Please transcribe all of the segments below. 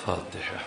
فاتحہ.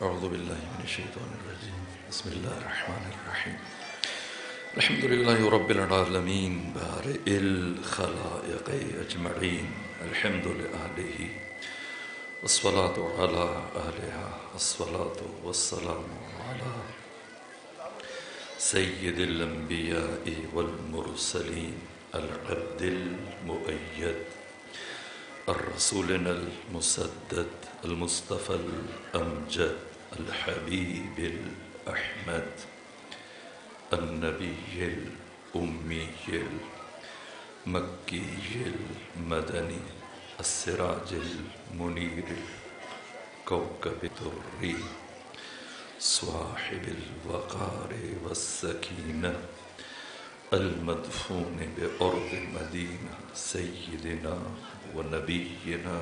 اعوذ باللہ من الشیطان الرجیم. بسم اللہ الرحمن الرحیم. الحمدللہ رب العالمین بارئ الخلائق اجمعین. الحمد لآلہ والصلاة علی اہلہا والصلاة والسلام علی سید الانبیاء والمرسلین العبد المؤید الرسولنا المسدد المصطفى الأمجد الحبيب الأحمد النبي الأمي المكي المدني السراج المنير الكوكب الدري صاحب الوقار والسكينة المدفون بأرض المدينة سيدنا ونبينا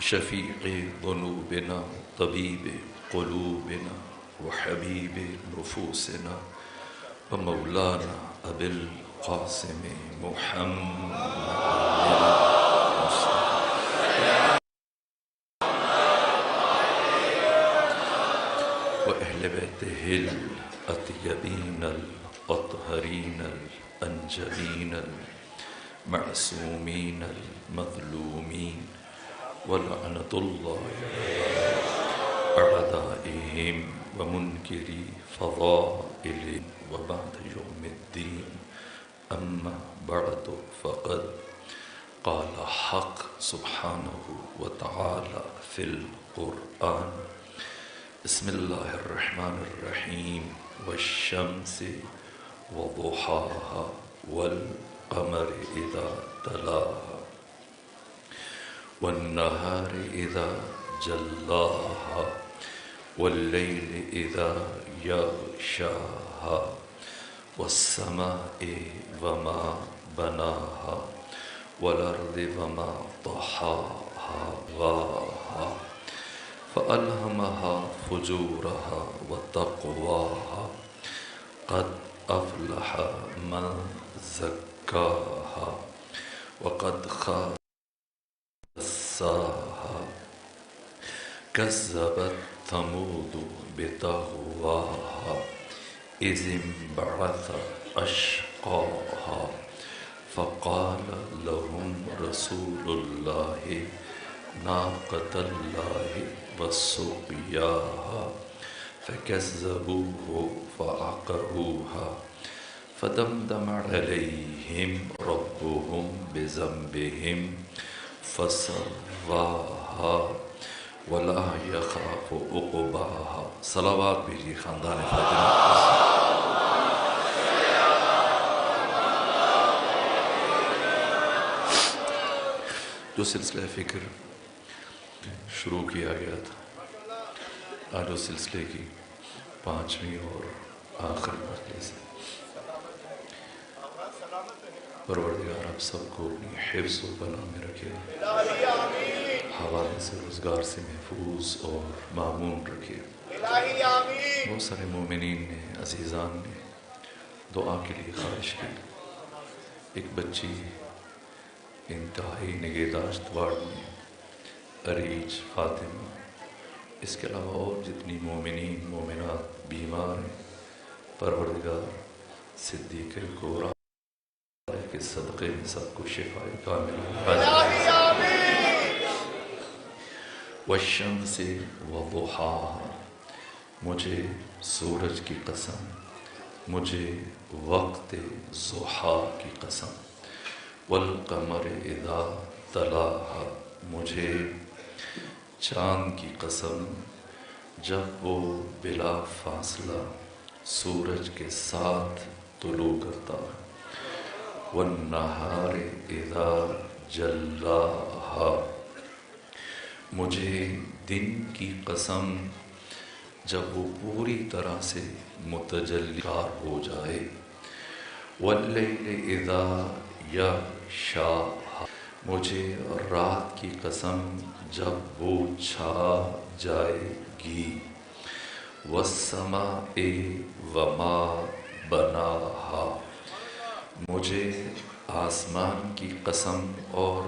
شفيع ذنوبنا طبيب قلوبنا وحبيب نفوسنا ومولانا أبي القاسم محمد وأهل بيته الأطيبين الأطهرين الأنجلين المعصومين المظلومين ولعنة الله أعدائهم ومنكري فضائلهم وبعد يوم الدين. أما بعد فقد قال حق سبحانه وتعالى في القرآن بسم الله الرحمن الرحيم والشمس وضحاها والقمر إذا تلاها والنهار إذا جلاها والليل إذا يغشاها والسماء وما بناها والأرض وما طحاها غاها فألهمها فجورها وتقواها قد أفلح من زكاها وقد خاب ساها كذبت ثمود بطغواها إذ انبعث أشقاها فقال لهم رسول الله ناقة الله وسقياها فكذبوه فعقروها فدمدم عليهم ربهم بذنبهم فسواها ولا يخاف عقباها. صلوات بھیجیے خاندان فاطمہ. جو سلسلہ فکر شروع کیا گیا تھا آج اس سلسلے کی 5ویں اور آخری مجلس ہے. پروردگار آپ سب کو اپنی حفظ و پناہ میں رکھے، حوالے سے روزگار سے محفوظ اور مامون رکھے. بہت سارے مومنین نے، عزیزان نے دعا کے لیے خواہش کی. ایک بچی انتہائی نگہداشت وارڈ میں عریج فاطمہ، اس کے علاوہ اور جتنی مومنین مومنات بیمار ہیں، پروردگار صدیق الکبریٰ کے صدقے میں سب کو شفا کامل والشمس وضحاها، مجھے سورج کی قسم، مجھے وقت ضحا کی قسم، والقمر اذا تلاها، مجھے چاند کی قسم جب وہ بلا فاصلہ سورج کے ساتھ طلوع کرتا ہے، والنہار اذا جلاها، مجھے دن کی قسم جب وہ پوری طرح سے متجلی ہو جائے، واللیل اذا یغشاها، مجھے رات کی قسم جب وہ چھا جائے گی، والسماء وما بناها، مجھے آسمان کی قسم اور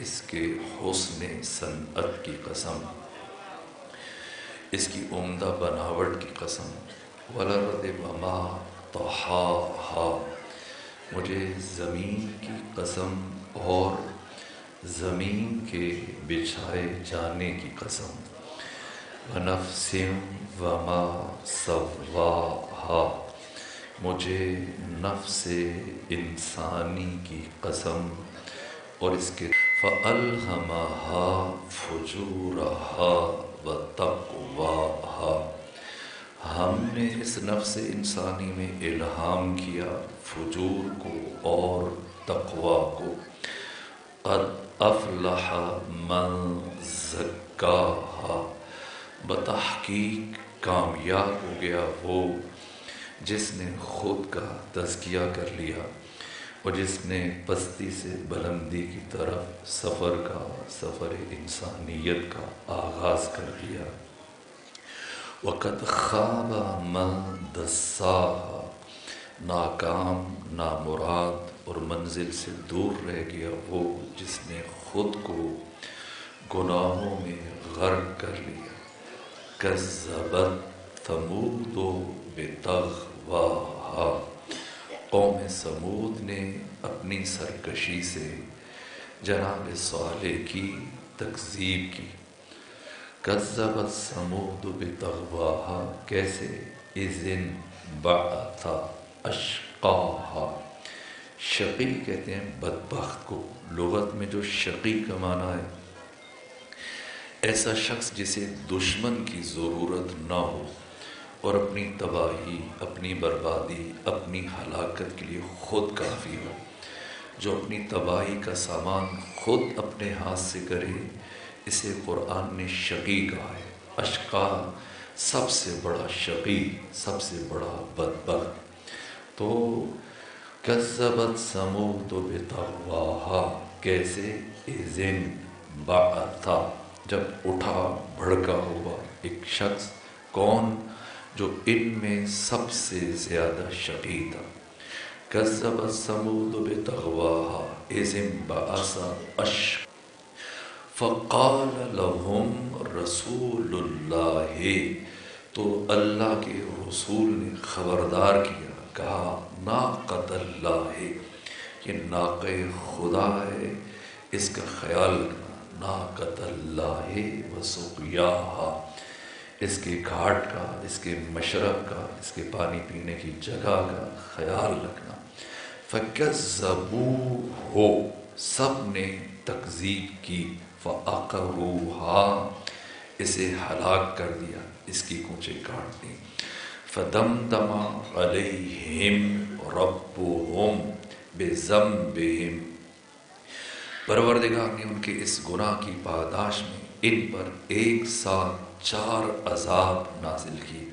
اس کے حسن صنعت کی قسم، اس کی عمدہ بناوٹ کی قسم، والارض وما طحاها، مجھے زمین کی قسم اور زمین کے بچھائے جانے کی قسم، ونفس وما سواها، مجھے نفس انسانی کی قسم اور اس کے فَأَلْهَمَهَا فُجُورَهَا وَتَقْوَاهَا، ہم نے اس نفس انسانی میں الہام کیا فجور کو اور تقوی کو، قد افلح من زکاها، بتحقیق کامیاب ہو گیا وہ جس نے خود کا تزکیہ کر لیا اور جس نے پستی سے بلندی کی طرف سفر انسانیت کا آغاز کر دیا، وقد خواب من دساها، ناکام نامراد اور منزل سے دور رہ گیا وہ جس نے خود کو گناہوں میں غرق کر لیا، کذبت ثمود بطغواها، قوم سمود نے اپنی سرکشی سے جناب صالح کی تکذیب کی، کذبت ثمود بطغواها، کیسے، اذ انبعث اشقاها، شقی کہتے ہیں بدبخت کو، لغت میں جو شقی کا معنی ہے ایسا شخص جسے دشمن کی ضرورت نہ ہو اور اپنی تباہی، اپنی بربادی، اپنی ہلاکت کے لیے خود کافی ہو، جو اپنی تباہی کا سامان خود اپنے ہاتھ سے کرے، اسے قرآن نے شقی کہا ہے۔ اشقا سب سے بڑا شقی، سب سے بڑا بدبخت۔ تو کذبت ثمود بطغواها، کیسے، اذ انبعث، جب اٹھا بھڑکا ہوا ایک شخص، کون، جو ان میں سب سے زیادہ شقی تھا، کذبت ثمود بطغواها اذ انبعث اشقاها فقال لهم رسول اللہ، تو اللہ کے رسول نے خبردار کیا، کہا، ناقۃ اللہ، یہ ناقہ خدا ہے، اس کا خیال رکھنا، ناقۃ اللہ وسقیاها، اس کے گھاٹ کا، اس کے مشرب کا، اس کے پانی پینے کی جگہ کا خیال رکھنا۔ فَكَذَّبُوهُ، سب نے تکذیب کی، فَعَقَرُوهَا، اسے ہلاک کر دیا، اس کی کونچیں کاٹ دی۔ فَدَمْدَمَ عَلَيْهِمْ رَبُّهُمْ بِذَنبِهِمْ، پروردگار نے ان کے اس گناہ کی پاداش میں ان پر ایک ساتھ 4 عذاب نازل کی۔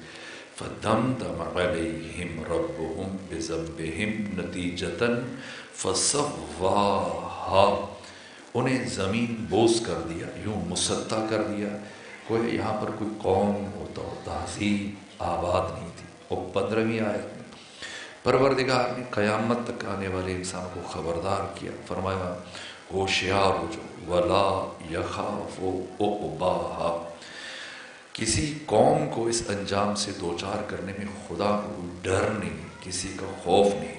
فَدَمْدَمَ عَلَيْهِمْ رَبُّهُمْ بِذَنبِهِمْ نَتِیجَةً فَسَوَّاهَا، انہیں زمین بوس کر دیا، یوں مسطح کر دیا، کوئی یہاں پر کوئی قوم ہوتا ہو، تہذیب آباد نہیں تھی۔ اور 15ویں آیت میں پروردگار نے قیامت تک آنے والے انسان کو خبردار کیا، فرمایا ہوشیار ہو جو، وَلَا يَخَافُ عُقْبَاهَا، کسی قوم کو اس انجام سے دوچار کرنے میں خدا کو کوئی ڈر نہیں، کسی کا خوف نہیں۔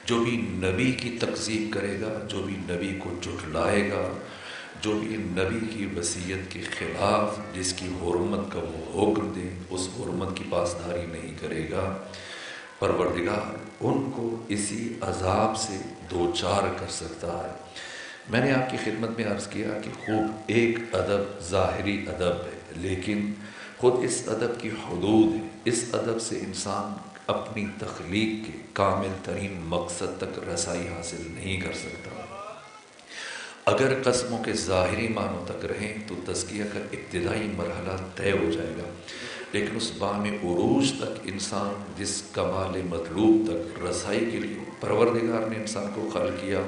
جو بھی نبی کی تکذیب کرے گا، جو بھی نبی کو جھٹلائے گا، جو بھی نبی کی وصیت کے خلاف جس کی حرمت کا وہ حکم دے، اس حرمت کی پاسداری نہیں کرے گا، پروردگار ان کو اسی عذاب سے دوچار کر سکتا ہے۔ میں نے آپ کی خدمت میں عرض کیا کہ خوب ایک ادب ظاہری ادب ہے، لیکن خود اس ادب کی حدود ہے۔ اس ادب سے انسان اپنی تخلیق کے کامل ترین مقصد تک رسائی حاصل نہیں کر سکتا۔ اگر قسموں کے ظاہری معنوں تک رہیں تو تزکیہ کا ابتدائی مرحلہ طے ہو جائے گا، لیکن اس بام عروج تک انسان جس کمال مطلوب تک رسائی کے لیے پروردگار نے انسان کو خلق کیا،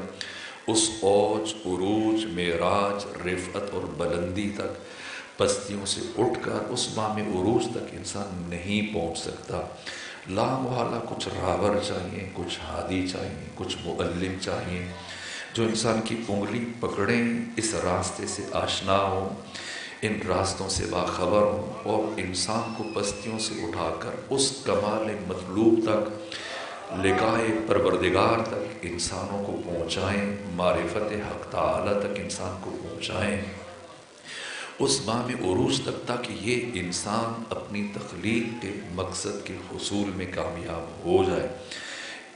اس اوج، عروج، معراج، رفعت اور بلندی تک پستیوں سے اٹھ کر اس بام عروج تک انسان نہیں پہنچ سکتا۔ لا محالہ کچھ راہبر چاہیے، کچھ ہادی چاہیے، کچھ معلم چاہیے جو انسان کی انگلی پکڑیں، اس راستے سے آشنا ہوں، ان راستوں سے باخبر ہوں اور انسان کو پستیوں سے اٹھا کر اس کمال مطلوب تک، لقائے پروردگار تک انسانوں کو پہنچائیں، معرفت حق تعالی تک انسان کو پہنچائیں، اس بام عروج تک، تاکہ یہ انسان اپنی تخلیق کے مقصد کے حصول میں کامیاب ہو جائے۔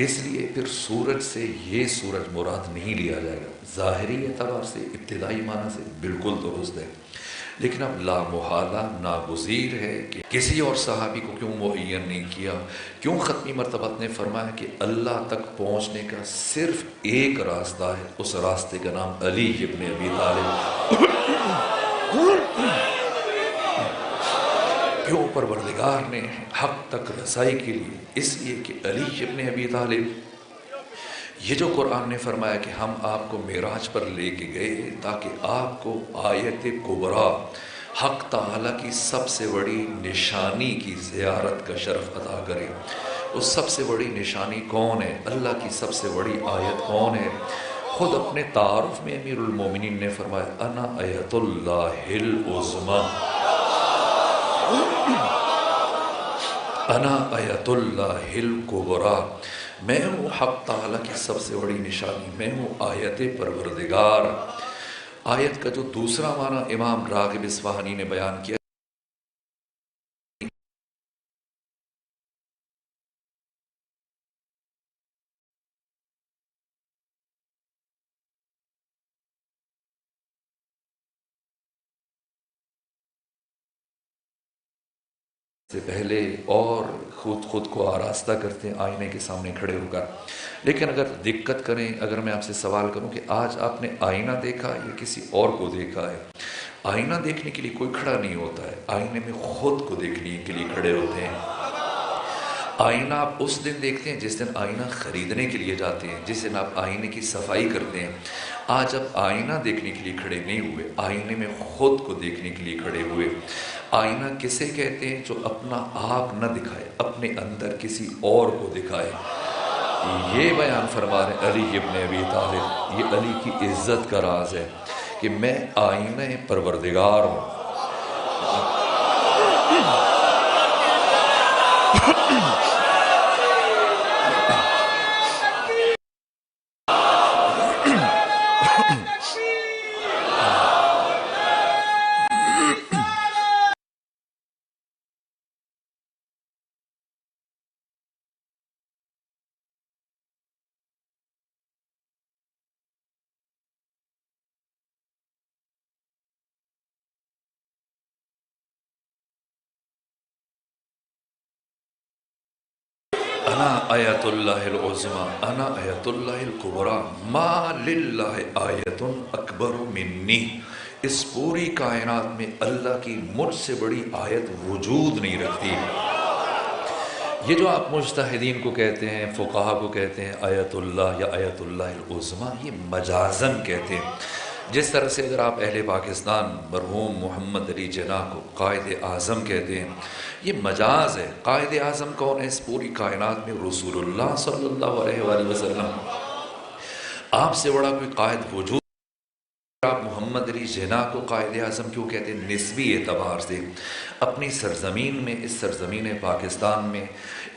اس لیے پھر سورج سے یہ سورج مراد نہیں لیا جائے گا۔ ظاہری اعتبار سے، ابتدائی معنی سے بالکل درست ہے، لیکن اب لا محالہ ناگزیر ہے کہ کسی اور صحابی کو کیوں معین نہیں کیا، کیوں ختمی مرتبت نے فرمایا کہ اللہ تک پہنچنے کا صرف ایک راستہ ہے، اس راستے کا نام علی ابن ابی طالب۔ کیوں پروردگار نے حق تک رسائی کے لیے، اس لیے کہ علی ابن ابی طالب، یہ جو قرآن نے فرمایا کہ ہم آپ کو معراج پر لے کے گئے تاکہ آپ کو آیت کبریٰ، حق تعالیٰ کی سب سے بڑی نشانی کی زیارت کا شرف عطا کرے۔ اس سب سے بڑی نشانی کون ہے؟ اللہ کی سب سے بڑی آیت کون ہے؟ خود اپنے تعارف میں امیر المومنین نے فرمایا انا آیت اللہ العظمیٰ، انا آیت اللہ الکبریٰ، میں ہوں حق تعالیٰ کی سب سے بڑی نشانی، میں ہوں آیت پروردگار۔ آیت کا جو دوسرا معنی امام راغب اصفہانی نے بیان کیا، سے پہلے اور خود کو آراستہ کرتے ہیں آئینے کے سامنے کھڑے ہو کر، لیکن اگر دقت کریں، اگر میں آپ سے سوال کروں کہ آج آپ نے آئینہ دیکھا یا کسی اور کو دیکھا ہے؟ آئینہ دیکھنے کے لیے کوئی کھڑا نہیں ہوتا ہے، آئینے میں خود کو دیکھنے کے لیے کھڑے ہوتے ہیں۔ آئینہ آپ اس دن دیکھتے ہیں جس دن آئینہ خریدنے کے لیے جاتے ہیں، جس دن آپ آئینے کی صفائی کرتے ہیں۔ آج آپ آئینہ دیکھنے کے لیے کھڑے نہیں ہوئے، آئینے میں خود کو دیکھنے کے لیے کھڑے ہوئے۔ آئینہ کسے کہتے ہیں؟ جو اپنا آپ نہ دکھائے، اپنے اندر کسی اور کو دکھائے۔ یہ بیان فرما رہے علی ابن ابی طالب، یہ علی کی عزت کا راز ہے کہ میں آئینہ پروردگار ہوں۔ انا آیت اللہ العظمیٰ، انا آیت اللہ الکبریٰ، ما للہ آیت اکبر منی۔ اس پوری کائنات میں اللہ کی مجھ سے بڑی آیت وجود نہیں رکھتی۔ یہ جو آپ مجتہدین کو کہتے ہیں، فقہا کو کہتے ہیں آیت اللہ یا آیت اللہ العظمیٰ، یہ مجازن کہتے ہیں۔ جس طرح سے اگر آپ اہل پاکستان مرحوم محمد علی جناح کو قائد اعظم کہتے ہیں، یہ مجاز ہے۔ قائد اعظم کون ہے اس پوری کائنات میں؟ رسول اللہ صلی اللہ علیہ وآلہ وسلم۔ آپ سے بڑا کوئی قائد وجود آپ محمد علی جناح کو قائد اعظم کیوں کہتے ہیں؟ نسبی اعتبار سے اپنی سرزمین میں، اس سرزمین پاکستان میں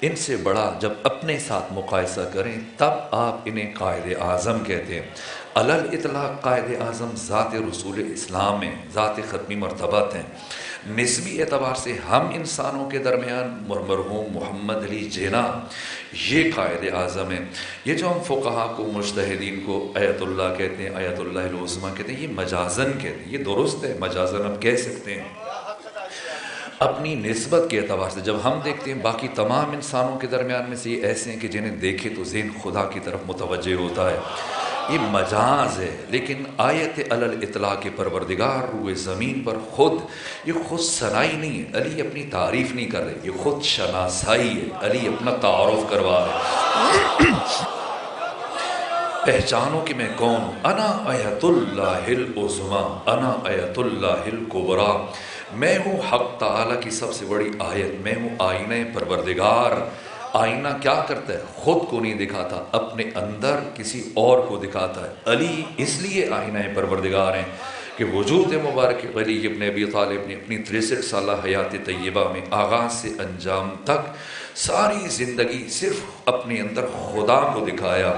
ان سے بڑا جب اپنے ساتھ مقایسہ کریں تب آپ انہیں قائد اعظم کہتے ہیں۔ علل اطلاق قائد اعظم ذات رسول اسلام ہیں، ذات ختمی مرتبت ہیں۔ نسبی اعتبار سے ہم انسانوں کے درمیان مرحوم محمد علی جناح یہ قائد اعظم ہیں۔ یہ جو ہم فقہا کو، مجتہدین کو آیت اللہ کہتے ہیں، آیت اللہ العظمیٰ کہتے ہیں، یہ مجازن کہتے ہیں، یہ درست ہے، مجازن ہم کہہ سکتے ہیں اپنی نسبت کے اعتبار سے۔ جب ہم دیکھتے ہیں باقی تمام انسانوں کے درمیان میں سے یہ ایسے ہیں کہ جنہیں دیکھے تو ذہن خدا کی طرف متوجہ ہوتا ہے، یہ مجاز ہے۔ لیکن آیت علل اطلاق پروردگار روئے زمین پر خود، یہ خود ثنائی نہیں ہے، علی اپنی تعریف نہیں کر رہے، یہ خود شناسائی ہے، علی اپنا تعارف کروا رہے ہیں۔ پہچانو کہ میں کون ہوں، انا آیت اللہ العظمیٰ، انا آیت اللہ الکبریٰ، میں ہوں حق تعالیٰ کی سب سے بڑی آیت، میں ہوں آئینہ پروردگار۔ آئینہ کیا کرتا ہے؟ خود کو نہیں دکھاتا، اپنے اندر کسی اور کو دکھاتا ہے۔ علی اس لیے آئینہ پروردگار ہیں کہ وجود مبارک علی ابن ابی طالب نے اپنی 63 سالہ حیات طیبہ میں آغاز سے انجام تک ساری زندگی صرف اپنے اندر خدا کو دکھایا۔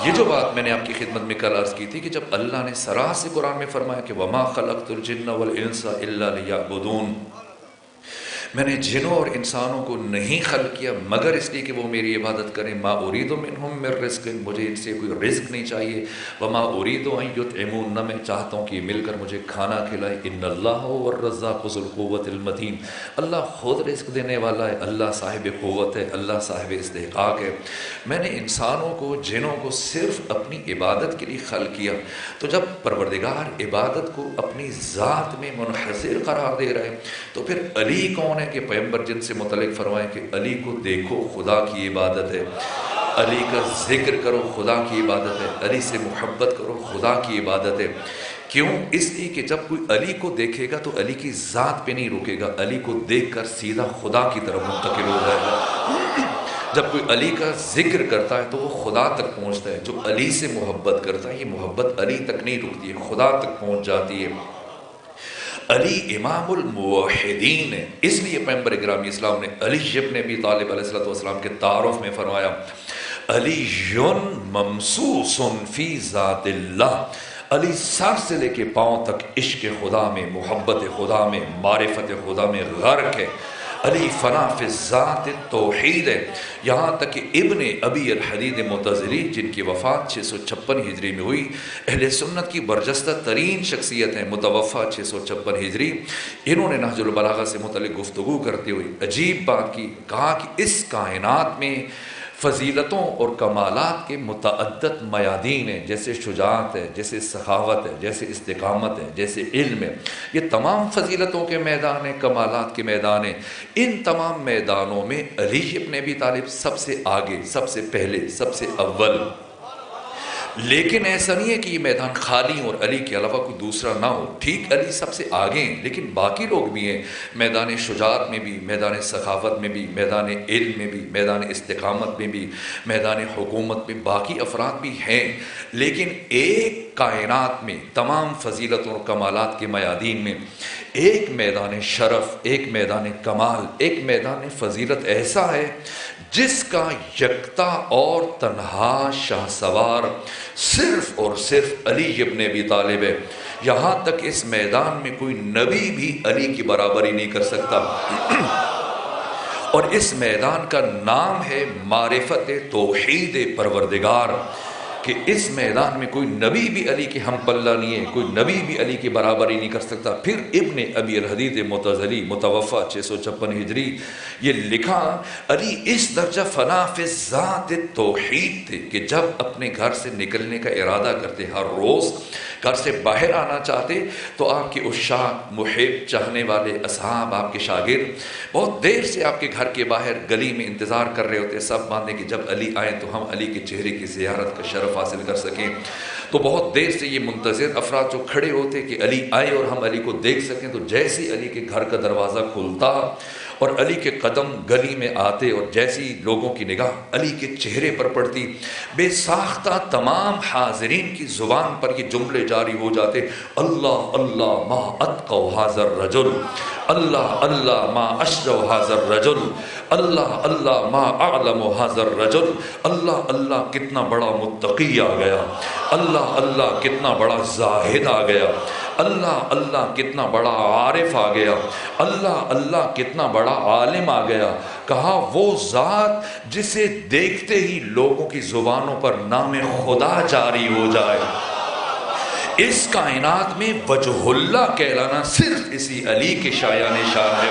یہ جو بات میں نے آپ کی خدمت میں کل عرض کی تھی کہ جب اللہ نے سراح قرآن میں فرمایا کہ وَمَا خَلَقْتُ الْجِنَّ وَالْإِنسَ إِلَّا لِيَعْبُدُونَ، میں نے جنوں اور انسانوں کو نہیں خلق کیا مگر اس لیے کہ وہ میری عبادت کریں۔ ما اريد منهم من رزق، مجھے ان سے کوئی رزق نہیں چاہیے۔ وما اريد ان يطعمون، نہ میں چاہتا ہوں کہ مل کر مجھے کھانا کھلائے۔ ان اللہ هو الرزاق ذو القوة المتین، اللہ خود رزق دینے والا ہے، اللہ صاحب قوت ہے، اللہ صاحب استحقاق ہے۔ میں نے انسانوں کو، جنوں کو صرف اپنی عبادت کے لیے خلق کیا۔ تو جب پروردگار عبادت کو اپنی ذات میں منحصر قرار دے رہا ہے تو پھر علی کون ہے کہ پیغمبر جن سے متعلق فرمائے کہ علی کو دیکھو خدا کی عبادت ہے، علی کا ذکر کرو خدا کی عبادت ہے، علی سے محبت کرو خدا کی عبادت ہے۔ کیوں؟ اس لیے کہ جب کوئی علی کو دیکھے گا تو علی کی ذات پہ نہیں رکے گا، علی کو دیکھ کر سیدھا خدا کی طرف منتقل ہو جائے گا۔ جب کوئی علی کا ذکر کرتا ہے تو وہ خدا تک پہنچتا ہے، جو علی سے محبت کرتا ہے یہ محبت علی تک نہیں رکتی ہے، خدا تک پہنچ جاتی ہے۔ علی امام الموحدین ہے، اس لیے پیغمبر گرامی اسلام نے علی ابن ابی طالب علیہ السلام کے تعارف میں فرمایا علی ممسوس فی ذات اللہ، علی سر سے لے کے پاؤں تک عشق خدا میں، محبت خدا میں، معرفت خدا میں غرق ہے۔ علی فنا فی ذات توحید ہے، یہاں تک کہ ابن ابی الحدید معتزلی جن کی وفات 656 ہجری میں ہوئی، اہل سنت کی برجستہ ترین شخصیت ہیں، متوفہ 656 ہجری، انہوں نے نہج البلاغہ سے متعلق گفتگو کرتے ہوئے عجیب بات کی، کہا کہ اس کائنات میں فضیلتوں اور کمالات کے متعدد میادین ہیں، جیسے شجاعت ہے، جیسے سخاوت ہے، جیسے استقامت ہے، جیسے علم ہے، یہ تمام فضیلتوں کے میدان ہیں، کمالات کے میدان ہیں۔ ان تمام میدانوں میں علی ابن ابی طالب سب سے آگے، سب سے پہلے، سب سے اول۔ لیکن ایسا نہیں ہے کہ یہ میدان خالی اور علی کے علاوہ کوئی دوسرا نہ ہو، ٹھیک علی سب سے آگے ہیں لیکن باقی لوگ بھی ہیں، میدان شجاعت میں بھی، میدان سخاوت میں بھی، میدان علم میں بھی، میدان استقامت میں بھی، میدان حکومت میں باقی افراد بھی ہیں، لیکن ایک کائنات میں تمام فضیلتوں اور کمالات کے میادین میں ایک میدان شرف، ایک میدان کمال، ایک میدان فضیلت ایسا ہے جس کا یکتا اور تنہا شاہ سوار صرف اور صرف علی ابن ابی طالب ہے۔ یہاں تک اس میدان میں کوئی نبی بھی علی کی برابری نہیں کر سکتا، اور اس میدان کا نام ہے معرفت توحید پروردگار، کہ اس میدان میں کوئی نبی بھی علی کے ہم پلہ نہیں ہے، کوئی نبی بھی علی کی برابری نہیں کر سکتا۔ پھر ابن ابی الحدید معتزلی متوفہ 656 ہجری یہ لکھا علی اس درجہ فنا فی ذات توحید تھے کہ جب اپنے گھر سے نکلنے کا ارادہ کرتے، ہر روز گھر سے باہر آنا چاہتے تو آپ کے عشاق، محب، چاہنے والے اصحاب، آپ کے شاگرد بہت دیر سے آپ کے گھر کے باہر گلی میں انتظار کر رہے ہوتے، سب مانتے کہ جب علی آئیں تو ہم علی کے چہرے کی زیارت کا شرف حاصل کر سکیں۔ تو بہت دیر سے یہ منتظر افراد جو کھڑے ہوتے کہ علی آئے اور ہم علی کو دیکھ سکیں، تو جیسے علی کے گھر کا دروازہ کھلتا اور علی کے قدم گلی میں آتے اور جیسی لوگوں کی نگاہ علی کے چہرے پر پڑتی، بے ساختہ تمام حاضرین کی زبان پر یہ جملے جاری ہو جاتے، اللہ اللہ ما اتقوا ھذا الرجل، اللہ اللہ ما اشجع ھذا الرجل، اللہ اللہ ما اعلم ھذا الرجل، اللہ اللہ کتنا بڑا متقی آ گیا، اللہ اللہ کتنا بڑا زاہد آ گیا، اللہ اللہ کتنا بڑا عارف آ گیا، اللہ اللہ کتنا بڑا عالم آ گیا۔ کہا وہ ذات جسے دیکھتے ہی لوگوں کی زبانوں پر نام خدا جاری ہو جائے، اس کائنات میں وجہ اللہ کہلانا صرف اسی علی کے شایان شان ہے۔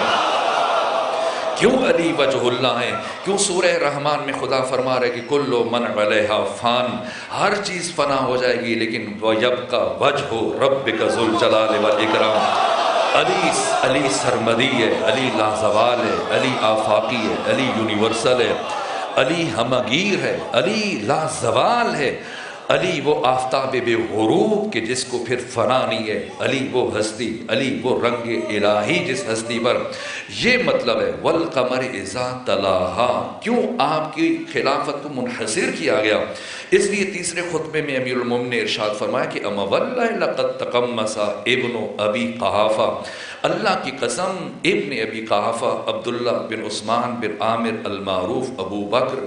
کیوں علی وجہ اللہ ہیں؟ کیوں سورہ رحمان میں خدا فرما رہے کہ کل من علیہا فان، ہر چیز فنا ہو جائے گی لیکن وَيَبْقَى وَجْهُ رَبِّكَ ذُو الْجَلَالِ وَالْإِكْرَامِ۔ علی سرمدی ہے، علی لازوال ہے، علی آفاقی ہے، علی یونیورسل ہے، علی ہمگیر ہے، علی لازوال ہے، علی وہ آفتاب بے غروب کہ جس کو پھر فنا نہیں ہے، علی وہ ہستی، علی وہ رنگ الہی جس ہستی پر، یہ مطلب ہے والقمر اذا تلاہا۔ کیوں آپ کی خلافت کو منحصر کیا گیا؟ اس لیے تیسرے خطبے میں امیر المومنین نے ارشاد فرمایا کہ اما واللہ لقد تقمص ابن ابی قحافہ، اللہ کی قسم ابن ابی قحافہ عبداللہ بن عثمان بن عامر المعروف ابو بکر،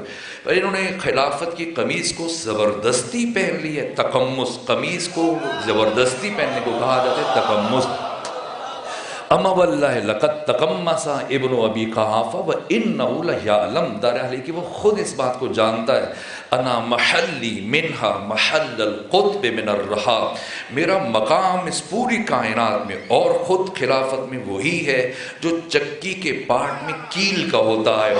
انہوں نے خلافت کی قمیض کو زبردستی پہن لی ہے۔ تقمص، قمیض کو زبردستی پہننے کو کہا جاتا ہے تقمص۔ اما واللہ لقد تقمص ابن ابی قحافہ وانہ لیعلم، دار اہلی کہ وہ خود اس بات کو جانتا ہے، انا محلی منہا محل القطب من الرہا، میرا مقام اس پوری کائنات میں اور خود خلافت میں وہی ہے جو چکی کے پاٹ میں کیل کا ہوتا ہے۔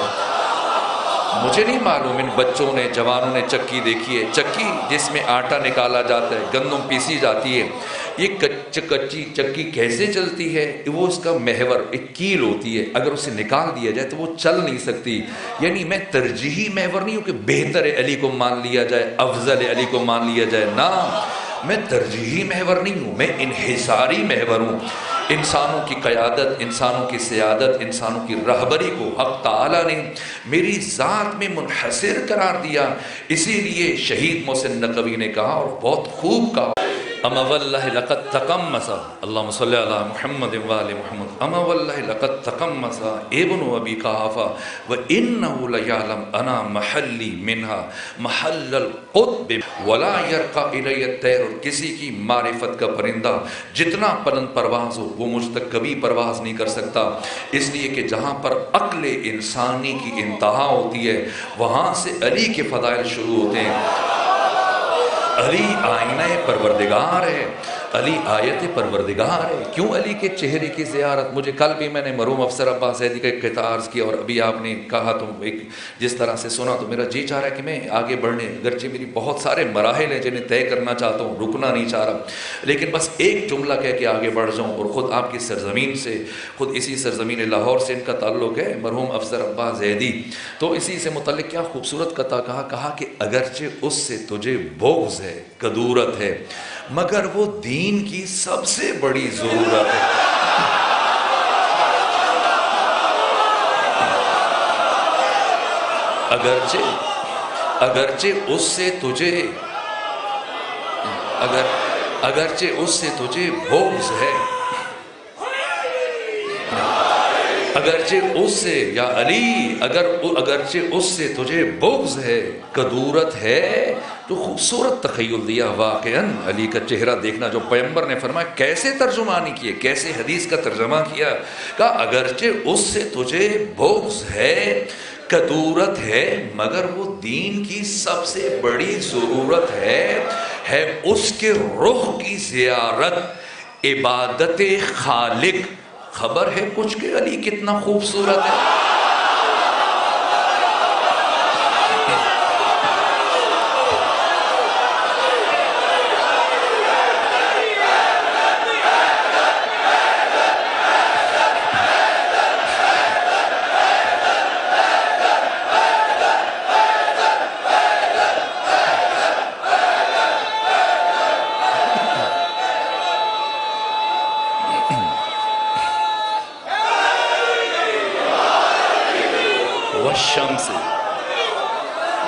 مجھے نہیں معلوم ان بچوں نے جوانوں نے چکی دیکھی ہے، چکی جس میں آٹا نکالا جاتا ہے، گندم پیسی جاتی ہے، یہ کچی چکی کیسے چلتی ہے؟ وہ اس کا محور ایک کیل ہوتی ہے، اگر اسے نکال دیا جائے تو وہ چل نہیں سکتی۔ یعنی میں ترجیحی محور نہیں ہوں کہ بہتر علی کو مان لیا جائے، افضل علی کو مان لیا جائے، نہ، میں ترجیحی محور نہیں ہوں، میں انحصاری محور ہوں۔ انسانوں کی قیادت، انسانوں کی سیادت، انسانوں کی رہبری کو حق تعالیٰ نے میری ذات میں منحصر قرار دیا۔ اسی لیے شہید محسن نقوی نے کہا اور بہت خوب کہا، اما واللہ لقد تقمص، اللہم صلی علی محمد وآل محمد، اما واللہ لقد تقمص ابن ابی قحافہ وانہ لیعلم انا محلی منہا محل القطب ولا یرقى الی الطیر، اور کسی کی معرفت کا پرندہ جتنا بلند پرواز ہو وہ مجھ تک کبھی پرواز نہیں کر سکتا، اس لیے کہ جہاں پر عقل انسانی کی انتہا ہوتی ہے وہاں سے علی کے فضائل شروع ہوتے ہیں۔ علی آئینہ پروردگار ہے، علی آیت پروردگار ہے۔ کیوں علی کے چہرے کی زیارت؟ مجھے کل بھی میں نے مرحوم افسر عباس زیدی کا ایک قطعہ عرض کیا اور ابھی آپ نے کہا تو ایک جس طرح سے سنا تو میرا جی چاہ رہا ہے کہ میں آگے بڑھنے، اگرچہ میری بہت سارے مراحل ہیں جنہیں طے کرنا چاہتا ہوں، رکنا نہیں چاہ رہا، لیکن بس ایک جملہ کہہ کے آگے بڑھ جاؤں۔ اور خود آپ کی سرزمین سے، خود اسی سرزمین لاہور سے ان کا تعلق ہے، مرحوم افسر عباس زیدی، تو اسی سے متعلق کیا خوبصورت قطعہ کہا کہ اگرچہ اس سے تجھے بغض ہے، کدورت ہے، مگر وہ دین کی سب سے بڑی ضرورت ہے۔ اگرچہ اس سے تجھے اگرچہ اس سے تجھے بغض ہے، اگرچہ اس سے یا علی اگرچہ اس سے تجھے بغض ہے، کدورت ہے، تو خوبصورت تخیل دیا واقعاً علی کا چہرہ دیکھنا، جو پیغمبر نے فرمایا کیسے ترجمانی کیے، کیسے حدیث کا ترجمہ کیا، کہا اگرچہ اس سے تجھے بغض ہے، کدورت ہے، مگر وہ دین کی سب سے بڑی ضرورت ہے اس کے رخ کی زیارت، عبادت خالق۔ خبر ہے کچھ کہ علی کتنا خوبصورت ہے؟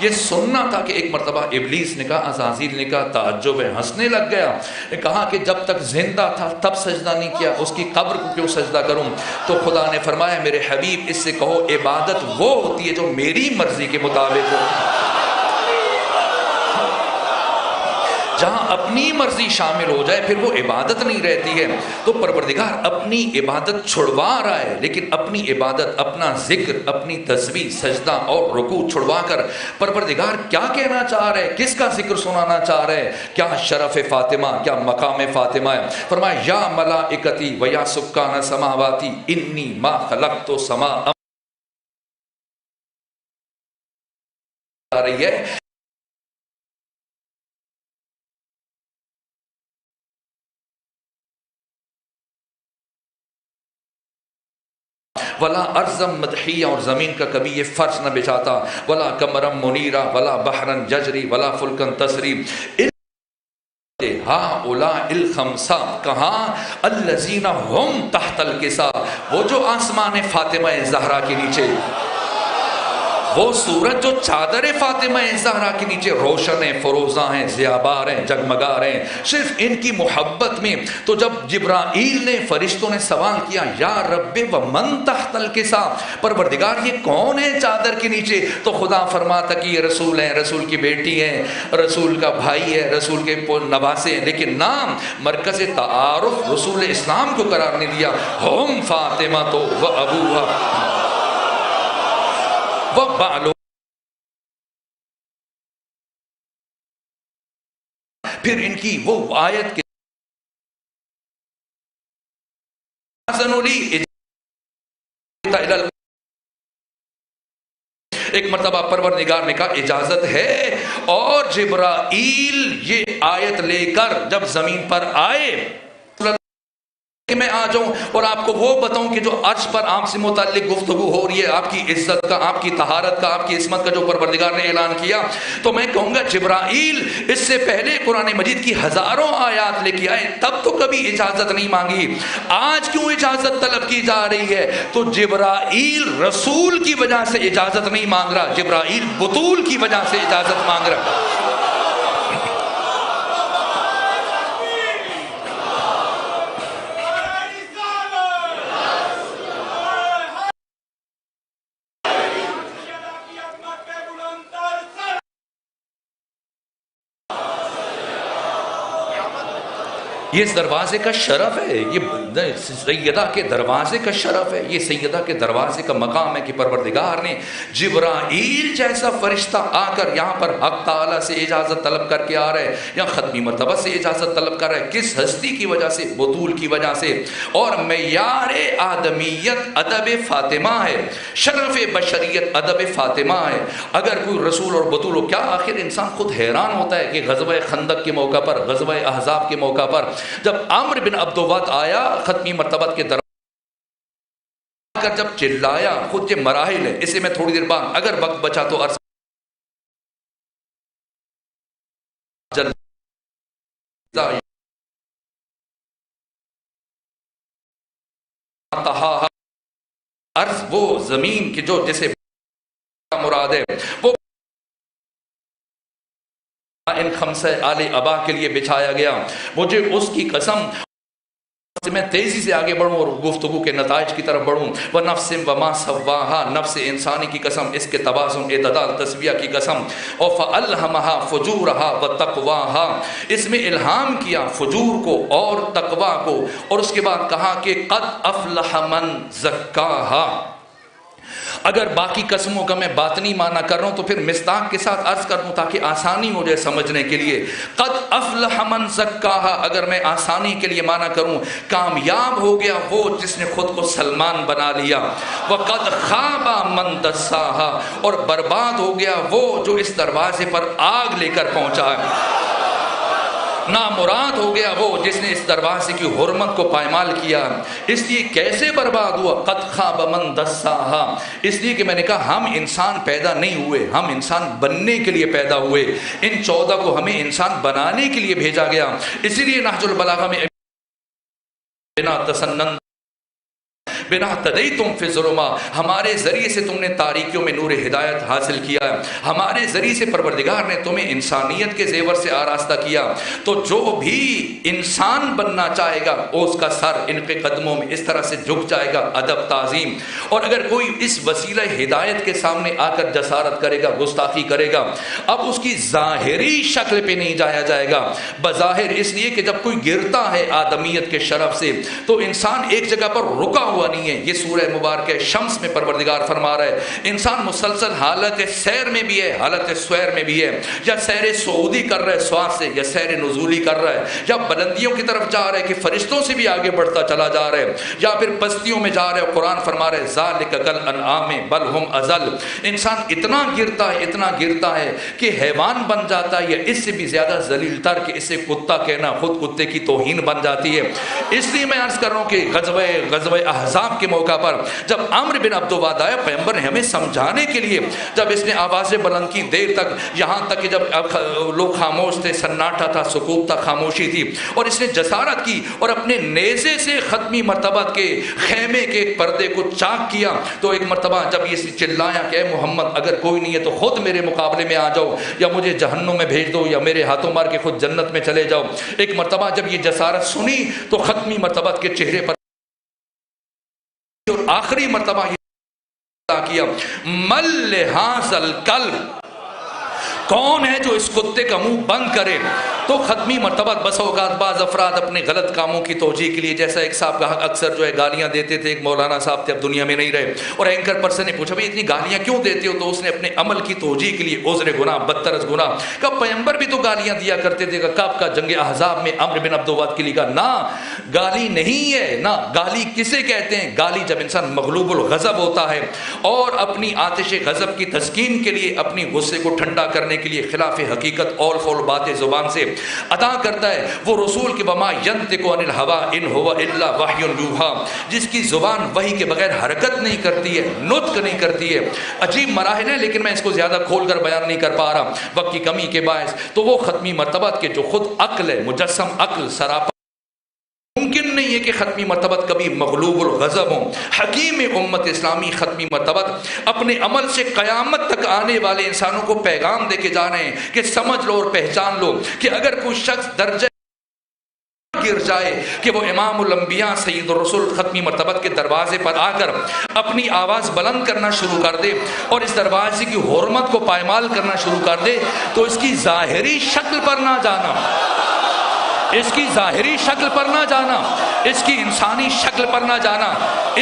یہ سننا تھا کہ ایک مرتبہ ابلیس نے کہا، عزازیل نے کہا، تعجب ہے، ہنسنے لگ گیا، کہا کہ جب تک زندہ تھا تب سجدہ نہیں کیا، اس کی قبر کو کیوں سجدہ کروں؟ تو خدا نے فرمایا میرے حبیب اس سے کہو عبادت وہ ہوتی ہے جو میری مرضی کے مطابق ہو۔ جہاں اپنی مرضی شامل ہو جائے پھر وہ عبادت نہیں رہتی ہے۔ تو پروردگار اپنی عبادت چھڑوا رہا ہے، لیکن اپنی عبادت، اپنا ذکر، اپنی تسبیح، سجدہ اور رکوع چھڑوا کر پروردگار کیا کہنا چاہ رہے ہیں، کس کا ذکر سنانا چاہ رہے ہیں؟ کیا شرف فاطمہ، کیا مقام فاطمہ ہے؟ فرمایا یا ملائکتی و یا سکان سماواتی انی ما خلقت سما آ رہی ہے۔ ولا ارضم مدحیہ، اور زمین کا کبھی یہ فرش نہ بچھاتا، ولا قمرم منیرا ولا بحرن ججری ولا فلکن تسری ہؤلاء الخمسہ، کہاں الذین ہم تحت الکسا، وہ جو آسمان فاطمہ زہرا کے نیچے، وہ سورج جو چادر فاطمہ زہرا کے نیچے روشن ہیں، فروزاں ہیں، ضیابار ہیں، جگمگا رہے ہیں صرف ان کی محبت میں۔ تو جب جبرائیل نے، فرشتوں نے سوال کیا یا رب ومن تحت الکسا، پروردگار یہ کون ہے چادر کے نیچے؟ تو خدا فرماتا کہ یہ رسول ہیں، رسول کی بیٹی ہیں، رسول کا بھائی ہے، رسول کے نواسے ہیں، لیکن نام مرکز تعارف رسول اسلام کو قرار نہیں دیا۔ ہم فاطمہ تو و ابوہا وبعلو، پھر ان کی وہ آیت کے ایک مرتبہ پروردگار نے کہا اجازت ہے، اور جبرائیل یہ آیت لے کر جب زمین پر آئے کہ میں آ جاؤں اور آپ کو وہ بتاؤں کہ جو عرش پر آپ سے متعلق گفتگو ہو رہی ہے، آپ کی عزت کا، آپ کی طہارت کا، آپ کی عصمت کا جو پروردگار نے اعلان کیا، تو میں کہوں گا جبرائیل اس سے پہلے قرآن مجید کی ہزاروں آیات لے کے آئے، تب تو کبھی اجازت نہیں مانگی، آج کیوں اجازت طلب کی جا رہی ہے؟ تو جبرائیل رسول کی وجہ سے اجازت نہیں مانگ رہا، جبرائیل بطول کی وجہ سے اجازت مانگ رہا۔ یہ اس دروازے کا شرف ہے، یہ سیدہ کے دروازے کا شرف ہے، یہ سیدہ کے دروازے کا مقام ہے کہ پروردگار نے جبرائیل جیسا فرشتہ آ کر یہاں پر حق تعالیٰ سے اجازت طلب کر کے آ رہے ہیں، یا ختمی مرتبہ سے اجازت طلب کر رہے ہیں، کس ہستی کی وجہ سے؟ بطول کی وجہ سے۔ اور معیار آدمیت ادب فاطمہ ہے، شرف بشریت ادب فاطمہ ہے۔ اگر کوئی رسول اور بطول ہو، کیا آخر انسان خود حیران ہوتا ہے کہ غزوہ خندق کے موقع پر، غزوہ احزاب کے موقع پر جب عمرو بن عبدوت آیا ختمی مرتبت کے دروازے کر جب چلایا، خود یہ مراحل ہے، اسے میں تھوڑی دیر بعد اگر وقت بچا تو عرض عرض وہ زمین کی جو جسے مراد ہے، وہ ان خمسہ آل ابا کے لیے بچھایا گیا۔ مجھے اس کی قسم، میں تیزی سے آگے بڑھوں اور گفتگو کے نتائج کی طرف بڑھوں۔ وَنَفْسٍ وَمَا سَوَّاهَا، نفس انسانی کی قسم، اس کے توازن، اعتدال، تسویہ کی قسم۔ اور فَأَلْهَمَهَا فُجُورَهَا وَتَقْوَاهَا، اس میں الہام کیا فجور کو اور تقوی کو، اور اس کے بعد کہا کہ قَدْ أَفْلَحَ مَنْ زَكَّاهَا۔ اگر باقی قسموں کا میں باطنی معنی کر رہا ہوں تو پھر مصداق کے ساتھ عرض کر دوں تاکہ آسانی ہو جائے سمجھنے کے لیے۔ قد افلح من زکاہا، اگر میں آسانی کے لیے معنی کروں، کامیاب ہو گیا وہ جس نے خود کو سلمان بنا لیا۔ وقد خاب من دساہا، اور برباد ہو گیا وہ جو اس دروازے پر آگ لے کر پہنچا ہے۔ نامراد ہو گیا وہ جس نے اس دروازے کی حرمت کو پائمال کیا۔ اس لیے کیسے برباد ہوا؟ قد خاب من دساہا، اس لیے کہ میں نے کہا ہم انسان پیدا نہیں ہوئے، ہم انسان بننے کے لیے پیدا ہوئے، ان 14 کو ہمیں انسان بنانے کے لیے بھیجا گیا۔ اسی لیے نہج البلاغہ میں بنا تسنن بنا تدیتم فی الظلمات، ہمارے ذریعے سے تم نے تاریکیوں میں نور ہدایت حاصل کیا ہے، ہمارے ذریعے سے پروردگار نے تمہیں انسانیت کے زیور سے آراستہ کیا، تو جو بھی انسان بننا چاہے گا اس کا سر ان کے قدموں میں اس طرح سے جھک جائے گا، ادب تعظیم۔ اور اگر کوئی اس وسیلہ ہدایت کے سامنے آ کر جسارت کرے گا، گستاخی کرے گا، اب اس کی ظاہری شکل پہ نہیں جایا جائے گا، بظاہر اس لیے کہ جب کوئی گرتا ہے آدمیت کے شرف سے تو انسان ایک جگہ پر رکا ہوا نہیں ہے۔ یہ سورہ مبارکہ شمس میں پروردگار فرما رہا ہے انسان مسلسل حالت سیر میں بھی ہے، حالت سویر میں بھی ہے، یا سیر صعودی کر رہا ہے سواس سے، یا سیر نزولی کر رہا ہے، یا بلندیوں کی طرف جا رہا ہے کہ فرشتوں سے بھی آگے بڑھتا چلا جا رہا ہے، یا پھر پستیوں میں جا رہا ہے۔ قرآن فرما رہا ہے ذالک کالانعام بل ہم اضل، انسان اتنا گرتا ہے، اتنا گرتا ہے کہ حیوان بن جاتا ہے، یا اس سے بھی زیادہ ذلیل تر کہ اسے کتا کہنا خود کتے کی توہین بن جاتی ہے۔ اس لیے میں عرض کر رہا ہوں کہ غزوہ احزاب کے موقع پر جب عمرو بن عبد الود آیا، پیغمبر نے ہمیں سمجھانے کے لیے جب اس نے آوازیں بلند کی دیر تک، یہاں تک کہ جب لوگ خاموش تھے، سناٹا تھا، سکوت تھا، خاموشی تھی، اور اس نے جسارت کی اور اپنے نیزے سے ختمی مرتبہ کے خیمے کے ایک پردے کو چاک کیا، تو ایک مرتبہ جب یہ چلایا کہ اے محمد اگر کوئی نہیں ہے تو خود میرے مقابلے میں آ جاؤ، یا مجھے جہنم میں بھیج دو، یا میرے ہاتھوں مار کے خود جنت میں چلے جاؤ۔ ایک مرتبہ جب یہ جسارت سنی تو ختمی مرتبہ کے چہرے پر، اور آخری مرتبہ یہ کیا مل لہٰذا الکلب، کون ہے جو اس کتے کا منہ بند کرے؟ تو ختمی مرتبہ بس اوقات بعض افراد اپنے غلط کاموں کی توجیہ کے لیے، جیسا ایک صاحب اکثر جو ہے گالیاں دیتے تھے، ایک مولانا صاحب تھے اب دنیا میں نہیں رہے، اور اینکر پرسن نے پوچھا بھئی اتنی گالیاں کیوں دیتے ہو؟ تو اس نے اپنے عمل کی توجیہ کے لیے عذر گناہ بدتر از گناہ کا، پیغمبر بھی تو گالیاں دیا کرتے تھے، کب کا جنگ احزاب میں عمرو بن عبد الود کے لیے کہا نہ گالی نہیں ہے، نہ گالی کسے کہتے ہیں؟ گالی جب انسان مغلوب الغضب ہوتا ہے اور اپنی آتش غضب کی تسکین کے لیے، اپنی غصے کو ٹھنڈا کرنے کے لیے خلاف حقیقت اول فول باتیں زبان سے ادا کرتا ہے، وہ رسول کے وما ینطق عن الہوی ان هو الا وحی یوحی، جس کی زبان وحی کے بغیر حرکت نہیں کرتی ہے، نطق نہیں کرتی ہے۔ عجیب مراحل ہے، لیکن میں اس کو زیادہ کھول کر بیان نہیں کر پا رہا وقت کی کمی کے باعث۔ تو وہ ختمی مرتبت کے جو خود عقل ہے، مجسم عقل سراپا، ممکن نہیں ہے کہ ختمی مرتبت کبھی مغلوب الغضب ہوں۔ حکیم امت اسلامی ختمی مرتبت اپنے عمل سے قیامت تک آنے والے انسانوں کو پیغام دے کے جا رہے ہیں کہ سمجھ لو اور پہچان لو کہ اگر کوئی شخص درجہ گر جائے کہ وہ امام الانبیاء سید الرسول ختمی مرتبت کے دروازے پر آ کر اپنی آواز بلند کرنا شروع کر دے اور اس دروازے کی حرمت کو پائمال کرنا شروع کر دے، تو اس کی ظاہری شکل پر نہ جانا، اس کی ظاہری شکل پر نہ جانا، اس کی انسانی شکل پر نہ جانا،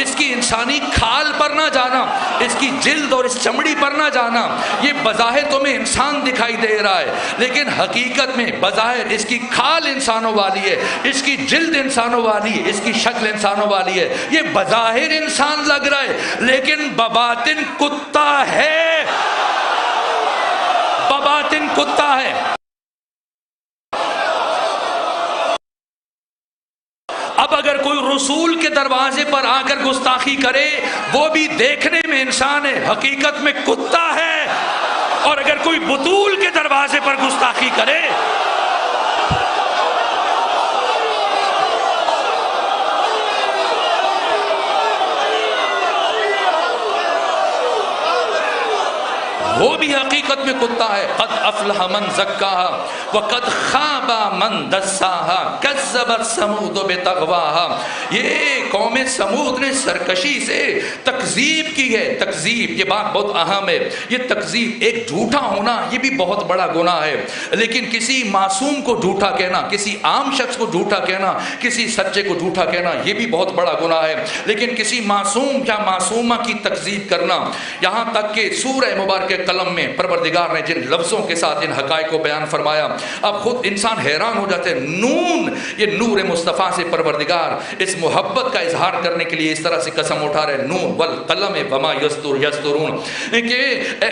اس کی انسانی کھال پر نہ جانا، اس کی جلد اور اس چمڑی پر نہ جانا۔ یہ بظاہر تمہیں انسان دکھائی دے رہا ہے، لیکن حقیقت میں بظاہر اس کی کھال انسانوں والی ہے، اس کی جلد انسانوں والی ہے، اس کی شکل انسانوں والی ہے۔ یہ بظاہر انسان لگ رہا ہے لیکن بباطن کتا ہے، بباطن کتا ہے۔ اب اگر کوئی رسول کے دروازے پر آ کر گستاخی کرے، وہ بھی دیکھنے میں انسان ہے، حقیقت میں کتا ہے، اور اگر کوئی بطول کے دروازے پر گستاخی کرے، وہ بھی حقیقت میں کتا ہے۔ قد افلح من زکاہا وقد خاب من دساہا کذبت ثمود بتغواہا۔ یہ قوم ثمود نے سرکشی سے تکذیب کی ہے۔ تکذیب، یہ بات بہت اہم ہے۔ یہ تکذیب، ایک جھوٹا ہونا یہ بھی بہت بڑا گناہ ہے، لیکن کسی معصوم کو جھوٹا کہنا، کسی عام شخص کو جھوٹا کہنا، کسی سچے کو جھوٹا کہنا یہ بھی بہت بڑا گناہ ہے، لیکن کسی معصوم یا معصومہ کی تکذیب کرنا، یہاں تک کہ سورہ مبارکہ قلم میں پروردگار نے جن لفظوں کے ساتھ ان حقائق کو بیان فرمایا، اب خود انسان حیران ہو جاتے ہیں۔ نون، یہ نور مصطفیٰ سے پروردگار اس محبت کا اظہار کرنے کے لیے اس طرح سے قسم اٹھا رہے ہیں، نون والقلم وما یسطرون، کہ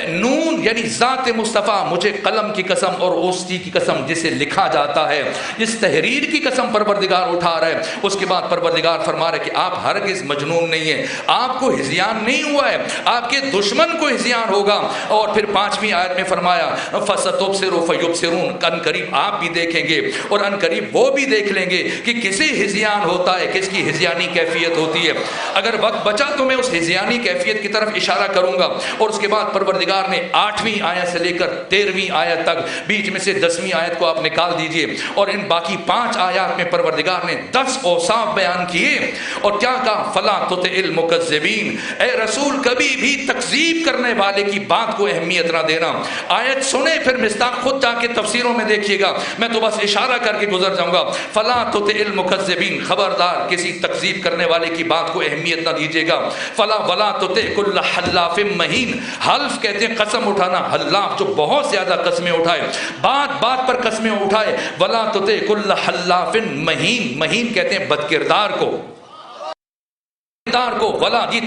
نون یعنی ذات مصطفیٰ، مجھے قلم کی قسم اور اس چیز کی قسم جسے لکھا جاتا ہے، اس تحریر کی قسم پروردگار اٹھا رہے ہیں۔ اس کے بعد پروردگار فرما رہے کہ آپ ہرگز مجنون نہیں ہیں، آپ کو ہذیان نہیں ہوا ہے، آپ کے دشمن کو ہذیان ہوگا۔ اور پھر 5ویں آیت میں فرمایا فَسَتُبْصِرُ فَيُبْصِرُونَ، ان قریب آپ بھی دیکھیں گے اور ان قریب وہ بھی دیکھ لیں گے کہ کسی ہزیان ہوتا ہے، کس کی ہزیانی کیفیت ہوتی ہے۔ اگر وقت بچا تو میں اس ہزیانی کیفیت کی طرف اشارہ کروں گا، اور اس کے بعد پروردگار نے 8ویں آیت سے لے کر 13ویں آیت تک، بیچ میں سے 10ویں آیت کو آپ نکال دیجئے، اور ان باقی 5 آیات میں پروردگار نے 10 اوصاف بیان کیے، اور کیا کہا؟ فَلَا تُطِعِ الْمُكَذِّبِينَ، اے رسول کبھی بھی تکذیب کرنے والے کی بات کو اہمیت نہ دینا۔ آیت سنیں پھر مصداق خود جا کے تفسیروں میں دیکھیے گا، میں تو بس اشارہ کر کے گزر جاؤں گا۔ فَلَا تُطِعِ الْمُكَذِّبِينَ، خبردار کسی تکذیب کرنے والے کی بات کو اہمیت نہ دیجیے گا۔ وَلَا تُطِعْ كُلَّ حَلَّافٍ مَّهِينٍ، حلف کہتے ہیں قسم اٹھانا، حلاف جو بہت زیادہ قسمیں اٹھائے، بات بات پر قسمیں اٹھائے۔ وَلَا تُطِعْ كُلَّ حَلَّافٍ مَّهِينٍ، مہین کہتے ہیں بد کردار کو، کو ولا یہ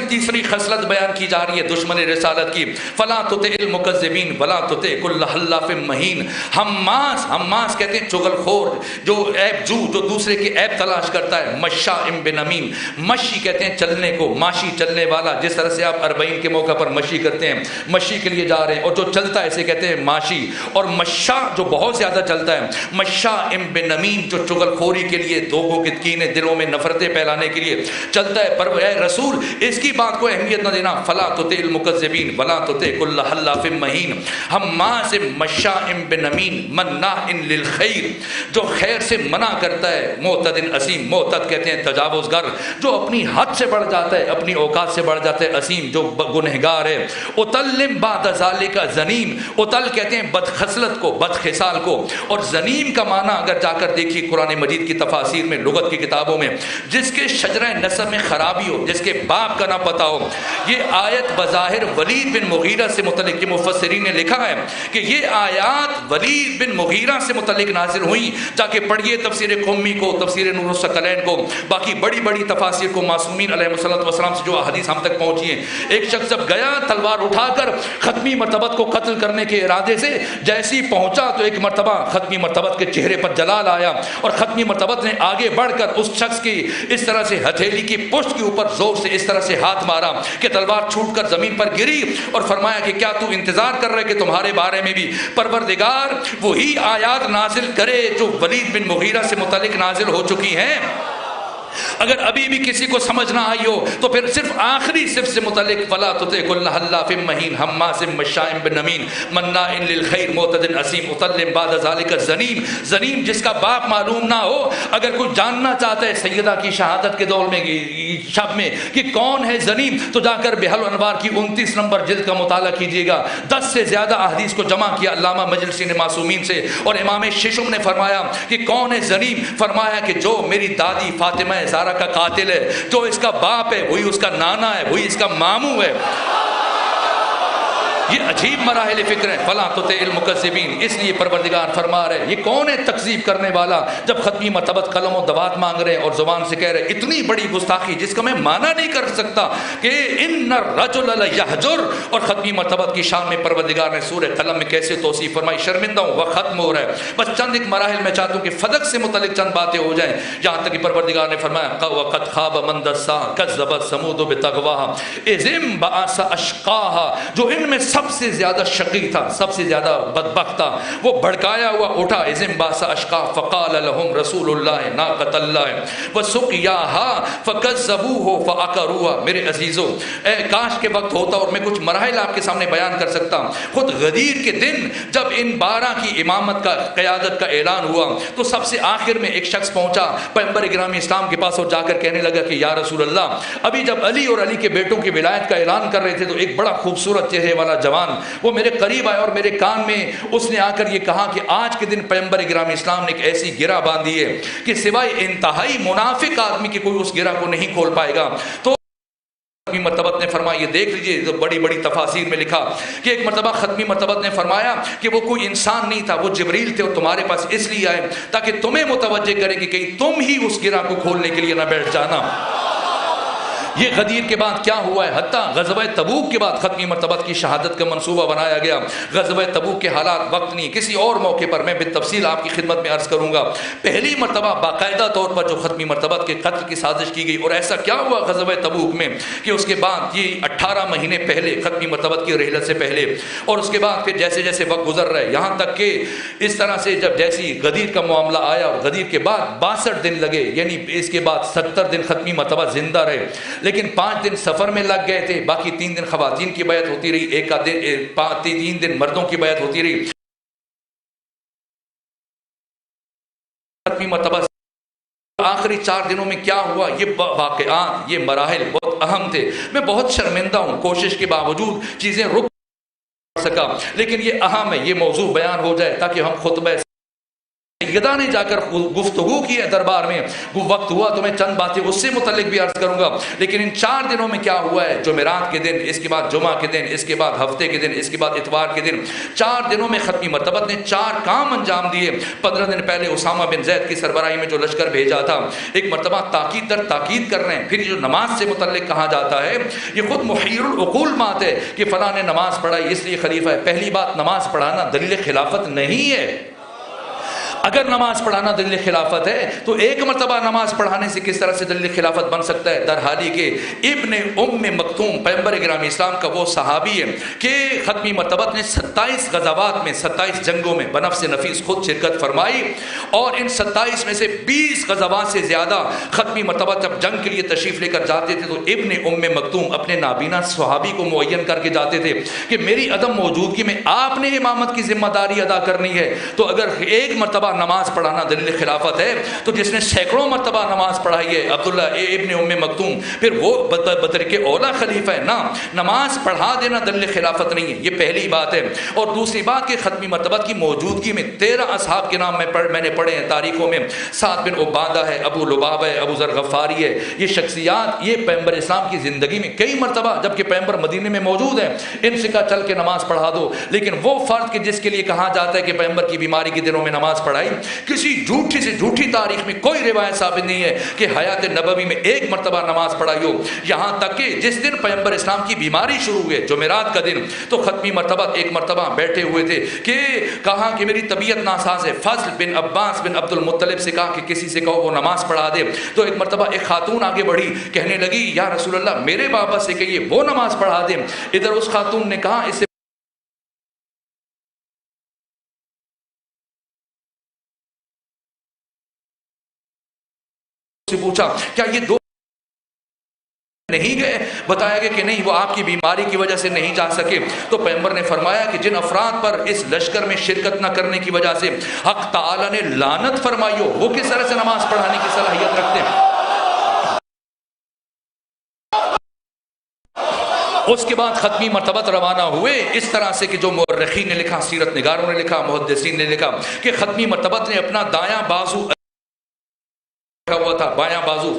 تیسری خصلت بیان کی جا رہی ہے دشمن رسالت کی۔ فلا تطع المکذبین ولا تطع کل حلاف مہین، حماس کہتے ہیں چغل خور، جو عیب جو دوسرے کے عیب تلاش کرتا ہے۔ مشاء بنمیم، مشی کہتے ہیں چلنے کو، ماشی چلنے والا، جس طرح سے آپ 40 کے موقع پر مشی کرتے ہیں، مشی کے لیے جا رہے ہیں، اور جو چلتا ہے اسے کہتے ہیں ماشی۔ اور مشاء جو بہت زیادہ چلتا ہے، مشاء بنمیم جو چغل خوری کے لیے، لوگوں کے کینے دلوں میں نفرتیں پھیلانے کے لیے چلتا ہے۔ پر اے رسول اس کی بات کو اہمیت نہ دینا۔ فلا تطع المکذبین ولا تطع کل حلاف مہین حماز مشاء بنمیم مناع للخیر، جو خیر سے منع کرتا ہے۔ معتد اسیم، معتد کہتے ہیں تجاوز گر، جو اپنی حد سے بڑھ جاتا ہے، اپنی اوقات سے بڑھ جاتا ہے۔ اسیم جو گنہگار ہے۔ اتل بعد ذالک زنیم، اتل کہتے ہیں بد خصلت کو، بد خصال کو۔ اور زنیم کا معنی اگر جا کر دیکھیے قرآن مجید کی تفاسیر میں، لغت کی کتابوں میں، جس کے شجرہ نسب میں خرابی ہو، جس کے باپ کا نہ پتا ہو۔ یہ آیت بظاہر ولید بن مغیرہ سے متعلق، کہ مفسرین نے لکھا ہے کہ یہ آیات ولید بن مغیرہ سے متعلق نازل ہوئی۔ جا کے پڑھیے تفسیر قمی کو، تفسیر نور الثقلین کو، باقی بڑی بڑی تفاسیر کو، معصومین علیہ السلام سے جو احادیث ہم تک پہنچی ہیں۔ ایک شخص جب گیا تلوار اٹھا کر ختمی مرتبت کو قتل کرنے کے ارادے سے، جیسی پہنچا تو ایک مرتبہ ختمی مرتبت کے چہرے پر جلال آیا، اور ختمی مرتبت نے آگے بڑھ کر اس شخص کی اس طرح سے ہتھیلی کی پشت کے اوپر زور سے اس طرح سے ہاتھ مارا کہ تلوار چھوٹ کر زمین پر گری، اور فرمایا کہ کیا تو انتظار کر رہے کہ تمہارے بارے میں بھی پروردگار وہی آیات نازل کرے جو ولید بن مغیرہ سے متعلق نازل ہو چکی ہیں؟ اگر ابھی بھی کسی کو سمجھ نہ آئی ہو تو پھر صرف آخری صف سے متعلق فلا تطع کل حلاف مہین حماز مشاء بنمیم مناع للخیر معتد اسیم اتل بعد ذلک زنیم، زنیم جس کا باپ معلوم نہ ہو۔ اگر کوئی جاننا چاہتا ہے سیدہ کی شہادت کے دور میں، شب میں، کہ کون ہے زنیم، تو جا کر بحر الانوار کی 29 نمبر جلد کا مطالعہ کیجیے گا۔ 10 سے زیادہ احادیث کو جمع کیا علامہ مجلسی نے معصومین سے، اور امام ششم نے فرمایا کہ کون ہے زنیم، فرمایا کہ جو میری دادی فاطمہ زہرا کا قاتل ہے، جو اس کا باپ ہے وہی اس کا نانا ہے، وہی اس کا ماموں ہے۔ یہ عجیب مراحل فکر ہے۔ فلا تطع المکذبین، اس لیے پروردگار فرما رہے یہ کون ہے تکذیب کرنے والا، جب ختمی مرتبت قلم و دوات مانگ رہے ہیں اور زبان سے کہہ رہے اتنی بڑی گستاخی جس کا میں معنی نہیں کر سکتا کہ ان الرجل لیہجر، اور ختمی مرتبت کی شان میں پروردگار نے سورہ قلم میں کیسے توصیف فرمائی۔ شرمندہ ہوں وہ ختم ہو رہا ہے، بس چند ایک مراحل میں چاہتا ہوں کہ فلک سے متعلق چند باتیں ہو جائیں، جہاں تک کہ پروردگار نے فرمایا وقد خاب من دسا کذبت ثمود بتغواها اذ انبعث اشقاها، جو ان میں سب سے زیادہ شقی تھا، سب سے زیادہ بدبخت تھا، وہ بھڑکایا ہوا اٹھا۔ اذ انبعث اشقاها فقال لهم رسول الله ناقۃ اللہ وسقياها فكذبوه فعقروها۔ میرے عزیزو، اے کاش کے وقت ہوتا اور میں کچھ مراحل آپ کے سامنے بیان کر سکتا۔ خود غدیر کے دن جب ان 12 کی امامت کا، قیادت کا اعلان ہوا، تو سب سے آخر میں ایک شخص پہنچا پیغمبر گرامی اسلام کے پاس اور جا کر کہنے لگا کہ یا رسول اللہ، ابھی جب علی اور علی کے بیٹوں کی ولایت کا اعلان کر رہے تھے تو ایک بڑا خوبصورت چہرے والا جوان وہ میرے قریب آیا اور میرے کان میں اس نے آ کر یہ کہا کہ آج کے دن پیغمبر گرامی اسلام نے ایک ایسی گرہ باندھی ہے کہ سوائے انتہائی منافق آدمی کے کوئی اس گرہ کو نہیں کھول پائے گا۔ تو ختمی مرتبت نے فرمایا، یہ دیکھ لیجئے بڑی بڑی تفاسیر میں لکھا کہ ایک مرتبہ ختمی مرتبت نے فرمایا کہ وہ کوئی انسان نہیں تھا، وہ جبریل تھے، اور تمہارے پاس اس لیے آئے تاکہ تمہیں متوجہ کریں کہ کہیں تم ہی اس گرہ کو کھولنے کے لیے نہ بیٹھ جانا۔ یہ غدیر کے بعد کیا ہوا ہے، حتیٰ غزوہ تبوک کے بعد ختمی مرتبت کی شہادت کا منصوبہ بنایا گیا۔ غزوہ تبوک کے حالات وقت نہیں، کسی اور موقع پر میں بالتفصیل آپ کی خدمت میں عرض کروں گا۔ پہلی مرتبہ باقاعدہ طور پر جو ختمی مرتبت کے قتل کی سازش کی گئی، اور ایسا کیا ہوا غزوہ تبوک میں کہ اس کے بعد یہ 18 مہینے پہلے ختمی مرتبت کی رحلت سے پہلے، اور اس کے بعد پھر جیسے جیسے وقت گزر رہا ہے، یہاں تک کہ اس طرح سے جب جیسی غدیر کا معاملہ آیا اور غدیر کے بعد 62 دن لگے، یعنی اس کے بعد 70 دن ختمی مرتبہ زندہ رہے، لیکن 5 دن سفر میں لگ گئے تھے، باقی 3 دن خواتین کی بیعت ہوتی رہی، ایک دن 3 دن مردوں کی بیعت ہوتی رہی۔ ختمی مرتبہ آخری 4 دنوں میں کیا ہوا، یہ واقعات، یہ مراحل بہت اہم تھے۔ میں بہت شرمندہ ہوں، کوشش کے باوجود چیزیں رک سکا، لیکن یہ اہم ہے، یہ موضوع بیان ہو جائے تاکہ ہم خطبہ سیدہ نے جا کر گفتگو کی ہے دربار میں، وقت ہوا تو میں چند باتیں اس سے متعلق بھی عرض کروں گا۔ لیکن ان 4 دنوں میں کیا ہوا ہے، جمعرات کے دن، اس کے بعد جمعہ کے دن، اس کے بعد ہفتے کے دن، اس کے بعد اتوار کے دن، 4 دنوں میں ختمی مرتبت نے 4 کام انجام دیے۔ 15 دن پہلے اسامہ بن زید کی سربراہی میں جو لشکر بھیجا تھا، ایک مرتبہ تاکید در تاکید کر رہے ہیں۔ پھر جو نماز سے متعلق کہا جاتا ہے، یہ خود محیر العقول بات ہے کہ فلاں نے نماز پڑھائی اس لیے خلیفہ ہے۔ پہلی بات، نماز پڑھانا دلیل خلافت نہیں ہے۔ اگر نماز پڑھانا دلیل خلافت ہے تو ایک مرتبہ نماز پڑھانے سے کس طرح سے دلیل خلافت بن سکتا ہے؟ در حالی کہ ابن ام مکتوم پیغمبر گرامی اسلام کا وہ صحابی ہے کہ ختمی مرتبت نے 27 غزوات میں، 27 جنگوں میں بنفس نفیس خود شرکت فرمائی، اور ان 27 میں سے 20 غزوات سے زیادہ ختمی مرتبت جب جنگ کے لیے تشریف لے کر جاتے تھے تو ابن ام مکتوم اپنے نابینا صحابی کو معین کر کے جاتے تھے کہ میری عدم موجودگی میں آپ نے امامت کی ذمہ داری ادا کرنی ہے۔ تو اگر ایک مرتبہ نماز پڑھانا دلیل خلافت ہے تو جس نے سینکڑوں مرتبہ نماز پڑھائی ہے عبداللہ ابن ام مکتوم، پھر وہ بطریق اولا خلیفہ ہے نا۔ نماز پڑھا دینا دلیل خلافت نہیں ہے، یہ پہلی بات ہے۔ اور دوسری بات کہ ختمی مرتبت کی موجودگی میں 13 اصحاب کے نام میں نے پڑھے ہیں تاریخوں میں، سعد بن عبادہ ہے، ابو لبابہ ہے، ابو ذر غفاری ہے۔ یہ شخصیات یہ پیغمبر اسلام کی زندگی میں کئی مرتبہ، جبکہ پیغمبر مدینے میں موجود ہیں، ان سے کہا چل کے نماز پڑھا دو، لیکن وہ فرد کہ جس کے لیے کہا جاتا ہے کہ پیغمبر کی بیماری کے دنوں میں نماز پڑھائی، کسی جھوٹی سے جھوٹی تاریخ میں کوئی روایت ثابت نہیں ہے کہ حیات نبوی میں ایک مرتبہ نماز پڑھائی ہو۔ یہاں تک کہ جس دن پیغمبر اسلام کی بیماری شروع ہوئے، جمعرات کا دن، تو ختمی مرتبہ ایک مرتبہ بیٹھے ہوئے تھے کہ کہا کہ میری طبیعت ناساز ہے۔ فضل بن عباس بن عبد المطلب سے کہا کہ کسی سے کہو وہ نماز پڑھا دے۔ تو ایک مرتبہ ایک خاتون آگے بڑھی، کہنے لگی یا رسول اللہ میرے بابا سے کہیے وہ نماز پڑھا دیں۔ ادھر اس خاتون نے کہا اس سے پوچھا کیا یہ دو نہیں گئے؟ بتایا گیا کہ نہیں، وہ آپ کی بیماری کی وجہ سے نہیں جا سکے۔ تو پیغمبر نے فرمایا کہ جن افراد پر اس لشکر میں شرکت نہ کرنے کی وجہ سے حق تعالی نے لعنت فرمائی ہو، وہ کس طرح سے نماز پڑھانے کی صلاحیت رکھتے ہیں؟ اس کے بعد ختمی مرتبت روانہ ہوئے اس طرح سے کہ جو مورخین نے لکھا، سیرت نگاروں نے لکھا، محدثین نے لکھا کہ ختمی مرتبت نے اپنا دایاں بازو رکھا ہوا تھا، بایاں بازو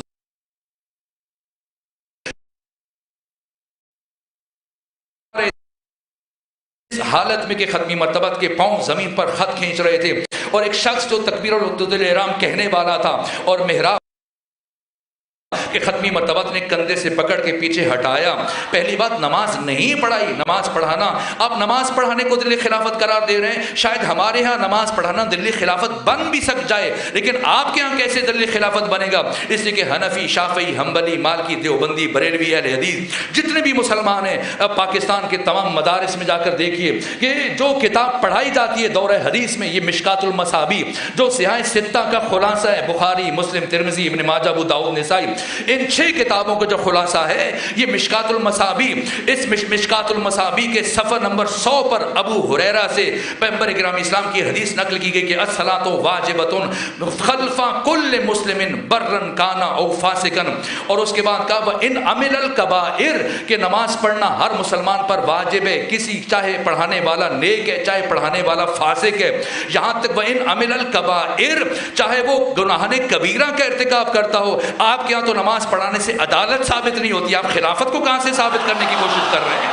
حالت میں کہ ختمی مرتبت کے پاؤں زمین پر خط کھینچ رہے تھے، اور ایک شخص جو تکبیر الاحرام کہنے والا تھا اور محراب کہ ختمی مرتبت نے کندھے سے پکڑ کے پیچھے ہٹایا۔ پہلی بات، نماز نہیں پڑھائی۔ نماز پڑھانا، آپ نماز پڑھانے کو دلیل خلافت قرار دے رہے ہیں۔ شاید ہمارے ہاں نماز پڑھانا دلیل خلافت بن بھی سک جائے، لیکن آپ کے ہاں کیسے دلیل خلافت بنے گا؟ اس لیے کہ حنفی، شافعی، حنبلی، مالکی، دیوبندی، بریلوی، اہل حدیث جتنے بھی مسلمان ہیں، اب پاکستان کے تمام مدارس میں جا کر دیکھیے کہ جو کتاب پڑھائی جاتی ہے دورہ حدیث میں، یہ مشکات المصابی جو سیاہ ستہ کا خلاصہ ہے، بخاری، مسلم، ترمذی، ابن ماجہ، ابو داؤد، نسائی، ان 6 کتابوں کا جو خلاصہ ہے یہ مشکات المصابی۔ اس مشکات المصابی کے صفحہ نمبر 100 پر ابو ہریرہ سے پیغمبر گرامی اسلام کی حدیث نقل کی گئی کہ الصلاۃ واجبۃ خلف کل مسلم برن کانا او فاسقن، اور اس کے بعد کہا ان عمل الکبائر کہ نماز پڑھنا ہر مسلمان پر واجب ہے، کسی چاہے پڑھانے والا نیک ہے چاہے پڑھانے والا فاسق ہے، یہاں تک وہ ان عمل الکبائر چاہے وہ گناہ کبیرہ کا ارتکاب کرتا ہو۔ آپ کے ہاں تو نماز پڑھانے سے عدالت ثابت نہیں ہوتی، آپ خلافت کو کہاں سے ثابت کرنے کی کوشش کر رہے ہیں؟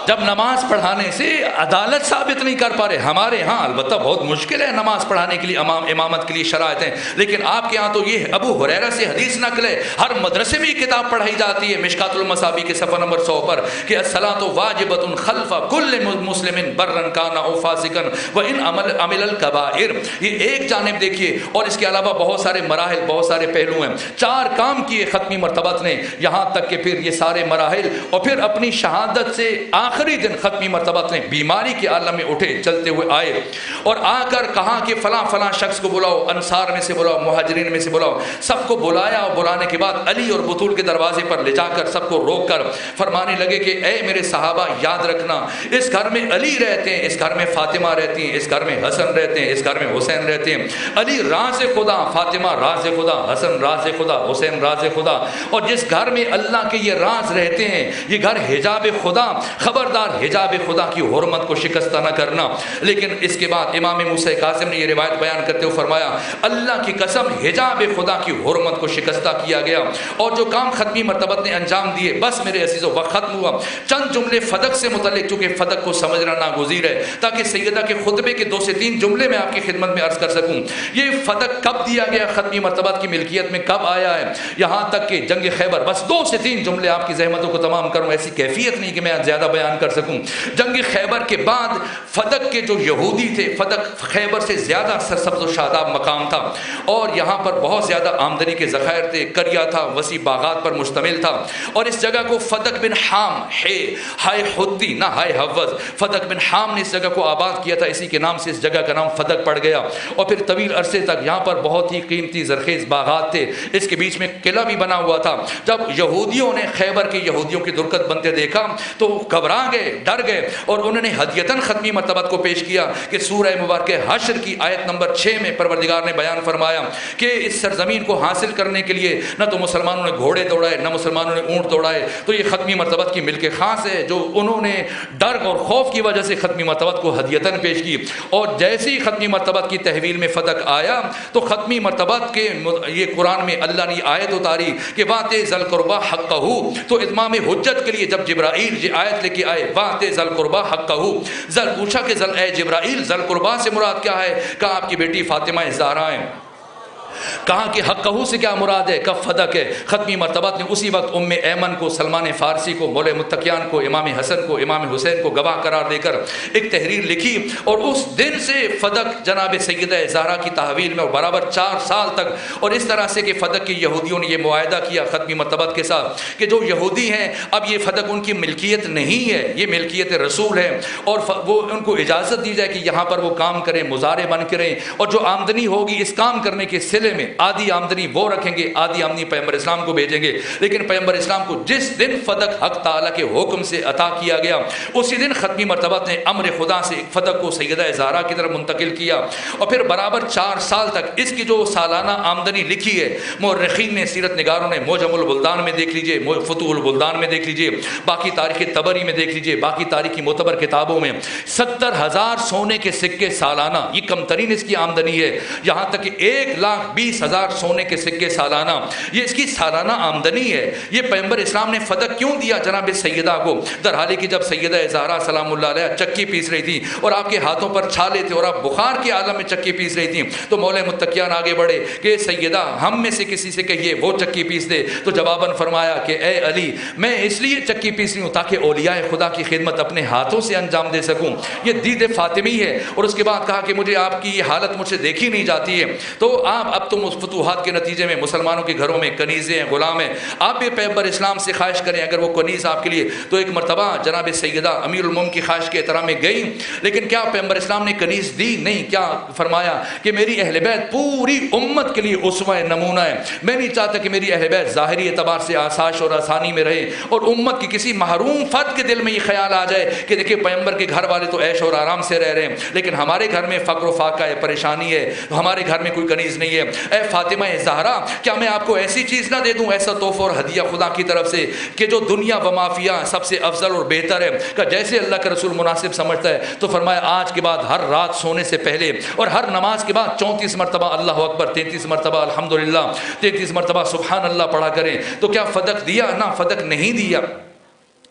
جب نماز پڑھانے سے عدالت ثابت نہیں کر پا رہے، ہمارے ہاں البتہ بہت مشکل ہے نماز پڑھانے کے لیے، امامت کے لیے شرائط ہیں، لیکن آپ کے ہاں تو یہ ابو ہریرہ سے حدیث نقل ہے، ہر مدرسے میں یہ کتاب پڑھائی جاتی ہے مشکات المصابیح کے صفحہ نمبر 100 پر کہ الصلاۃ واجبۃ خلف کل مسلم برا کان او فاسقا وان عمل الکبائر. یہ ایک جانب دیکھیے، اور اس کے علاوہ بہت سارے مراحل، بہت سارے پہلو ہیں. 4 کام کیے ختمی مرتبت نے، یہاں تک کہ پھر یہ سارے مراحل، اور پھر اپنی شہادت سے آخری دن ختمی مرتبت نے بیماری کے عالم میں اٹھے، چلتے ہوئے آئے اور آ کر کہا کہ فلاں فلاں شخص کو بلاؤ، انصار میں سے بلاؤ، مہاجرین میں سے بلاؤ. سب کو بلایا، اور بلانے کے بعد علی اور بطول کے دروازے پر لے جا کر سب کو روک کر فرمانے لگے کہ اے میرے صحابہ، یاد رکھنا اس گھر میں علی رہتے ہیں، اس گھر میں فاطمہ رہتی ہیں، اس گھر میں حسن رہتے ہیں، اس گھر میں حسین رہتے ہیں. علی راز خدا، فاطمہ راز خدا، حسن راز خدا، حسین راز خدا. اور جس گھر میں اللہ کے یہ راز رہتے ہیں یہ گھر حجاب خدا، خبردار حجاب خدا کی حرمت کو شکستہ نہ کرنا. لیکن اس کے بعد امام موسیٰ کاظم نے یہ روایت بیان کرتے ہوئے فرمایا اللہ کی قسم حجاب خدا کی حرمت کو شکستہ کیا گیا. اور جو کام ختمی مرتبت نے انجام دیے، بس میرے عزیزو وقت ختم ہوا. چند جملے فدق سے متعلق، چونکہ فدق کو سمجھنا ناگزیر ہے، تاکہ سیدہ کے خطبے کے 2 سے 3 جملے میں آپ کی خدمت میں عرض کر سکوں. یہ فدق کب دیا گیا، ختمی مرتبت کی ملکیت میں کب آیا ہے، یہاں تک کہ جنگ خیبر، بس 2 سے 3 جملے آپ کی زحمتوں کو تمام کروں، ایسی کیفیت نہیں کہ میں زیادہ بیان کر سکوں. جنگ خیبر کے بعد فدق کے جو یہودی تھے، فدق خیبر سے زیادہ سرسبز و شاداب مقام تھا، اور یہاں پر بہت زیادہ آمدنی کے ذخائر تھے، کریا تھا، وسیع باغات پر مشتمل تھا. اور اس جگہ کو فدق بن حام، ہائے حدی نہ ہائے حوض، فدق بن حام نے اس جگہ کو آباد کیا تھا، اسی کے نام سے اس جگہ کا نام فدق پڑ گیا. اور پھر طویل عرصے تک یہاں پر بہت ہی قیمتی زرخیز باغات تھے، اس کے بیچ میں قلعہ بھی بنا ہوا تھا. جب یہودیوں نے خیبر کے یہودیوں کی درکت بنتے دیکھا تو گھبرا گئے، ڈر گئے، اور انہوں نے ہدیتاً ختمی مرتبت کو پیش کیا کہ سورہ مبارکہ حشر کی آیت نمبر 6 میں پروردگار نے بیان فرمایا کہ اس سرزمین کو حاصل کرنے کے لیے نہ تو مسلمانوں نے گھوڑے دوڑائے، نہ مسلمانوں نے اونٹ دوڑائے، تو یہ ختمی مرتبت کی ملک خاص ہے جو انہوں نے ڈر اور خوف کی وجہ سے ختمی مرتبت کو ہدیتاً پیش کی. اور جیسے ہی ختمی مرتبت کی تحویل میں فدق آیا تو ختمی مرتبت کے یہ قرآن میں اللہ نے آیت اتاری کہ وَآتِ ذَا الْقُرْبَىٰ حَقَّهُ. تو اتمام حجت کے لیے جب جبرائیل یہ آیت لے کے آئے وَآتِ ذَا الْقُرْبَىٰ حَقَّهُ، ذل پوچھا کہ اے جبرائیل ذل قربا سے مراد کیا ہے؟ کہا آپ کی بیٹی فاطمہ زہرا ہیں. کہا کہ حقہ سے کیا مراد ہے؟ کب فدق ہے. ختمی مرتبت نے اسی وقت ام ایمن کو، سلمان فارسی کو، مولے متقیان کو، امام حسن کو، امام حسین کو گواہ قرار دے کر ایک تحریر لکھی، اور اس دن سے فدق جناب سیدہ زہرا کی تحویل میں برابر 4 سال تک. اور اس طرح سے کہ فدق کے یہودیوں نے یہ معاہدہ کیا ختمی مرتبت کے ساتھ کہ جو یہودی ہیں اب یہ فدق ان کی ملکیت نہیں ہے، یہ ملکیت رسول ہے، اور وہ ان کو اجازت دی جائے کہ یہاں پر وہ کام کریں، مزارع بن کریں، اور جو آمدنی ہوگی اس کام کرنے کے سلے میں آدھی آمدنی وہ رکھیں گے، آدھی آمدنی پیغمبر اسلام کو بھیجیں گے. لیکن پیغمبر اسلام کو جس دن فدق حق تعالیٰ کے حکم سے عطا کیا گیا اسی دن ختمی مرتبت نے امر خدا سے فدق کو سیدہ زہرا کی طرف منتقل کیا. اور پھر برابر 4 سال تک اس کی جو سالانہ آمدنی لکھی ہے، مورخین نے، سیرت نگاروں نے، موجم البلدان میں دیکھ لیجئے، فتوح البلدان میں دیکھ لیجئے، باقی تاریخ طبری میں دیکھ لیجئے، باقی تاریخی معتبر کتابوں میں 70,000 سونے کے سکے سالانہ، یہ کم ترین اس کی آمدنی ہے. یہاں تک کہ 1,20,000 سونے کے سکے سالانہ، یہ اس کی سالانہ آمدنی ہے. یہ پیغمبر اسلام نے فدق کیوں دیا جناب سیدہ کو؟ در حالی کہ جب سیدہ زہرا سلام اللہ علیہ چکی پیس رہی تھی اور آپ کے ہاتھوں پر چھالے تھے اور آپ بخار کے عالم میں چکی پیس رہی تھی، تو مولے متقیان آگے بڑھے کہ سیدہ ہم میں سے کسی سے کہیے وہ چکی پیس دے. تو جواباً فرمایا کہ اے علی، میں اس لیے چکی پیس رہی ہوں تاکہ اولیاء خدا کی خدمت اپنے ہاتھوں سے انجام دے سکوں. یہ دید فاطمی ہے. اور اس کے بعد کہا کہ مجھے آپ کی یہ حالت مجھ سے دیکھی نہیں جاتی ہے، تو آپ اب تم اس فتوحات کے نتیجے میں مسلمانوں کے گھروں میں کنیزیں ہیں، غلام ہیں، آپ بھی پیغمبر اسلام سے خواہش کریں اگر وہ کنیز آپ کے لیے. تو ایک مرتبہ جناب سیدہ امیر المومنین کی خواہش کے احترام میں گئی، لیکن کیا پیغمبر اسلام نے کنیز دی؟ نہیں. کیا فرمایا کہ میری اہل بیت پوری امت کے لیے اسوہ نمونہ ہے. میں نہیں چاہتا کہ میری اہل بیت ظاہری اعتبار سے آسائش اور آسانی میں رہے اور امت کی کسی محروم فرد کے دل میں یہ خیال آ جائے کہ دیکھیں پیغمبر کے گھر والے تو عیش اور آرام سے رہ رہے ہیں لیکن ہمارے گھر میں فقر و فاقہ ہے، پریشانی ہے، ہمارے گھر میں کوئی کنیز نہیں ہے. اے فاطمہ زہرا، کیا میں آپ کو ایسی چیز نہ دے دوں، ایسا تحفہ اور ہدیہ خدا کی طرف سے کہ جو دنیا و ما فیہا سب سے افضل اور بہتر ہے؟ کہ جیسے اللہ کا رسول مناسب سمجھتا ہے. تو فرمایا آج کے بعد ہر رات سونے سے پہلے اور ہر نماز کے بعد 34 مرتبہ اللہ اکبر، 33 مرتبہ الحمدللہ، 33 مرتبہ سبحان اللہ پڑھا کریں. تو کیا فدق دیا؟ نہ، فدق نہیں دیا.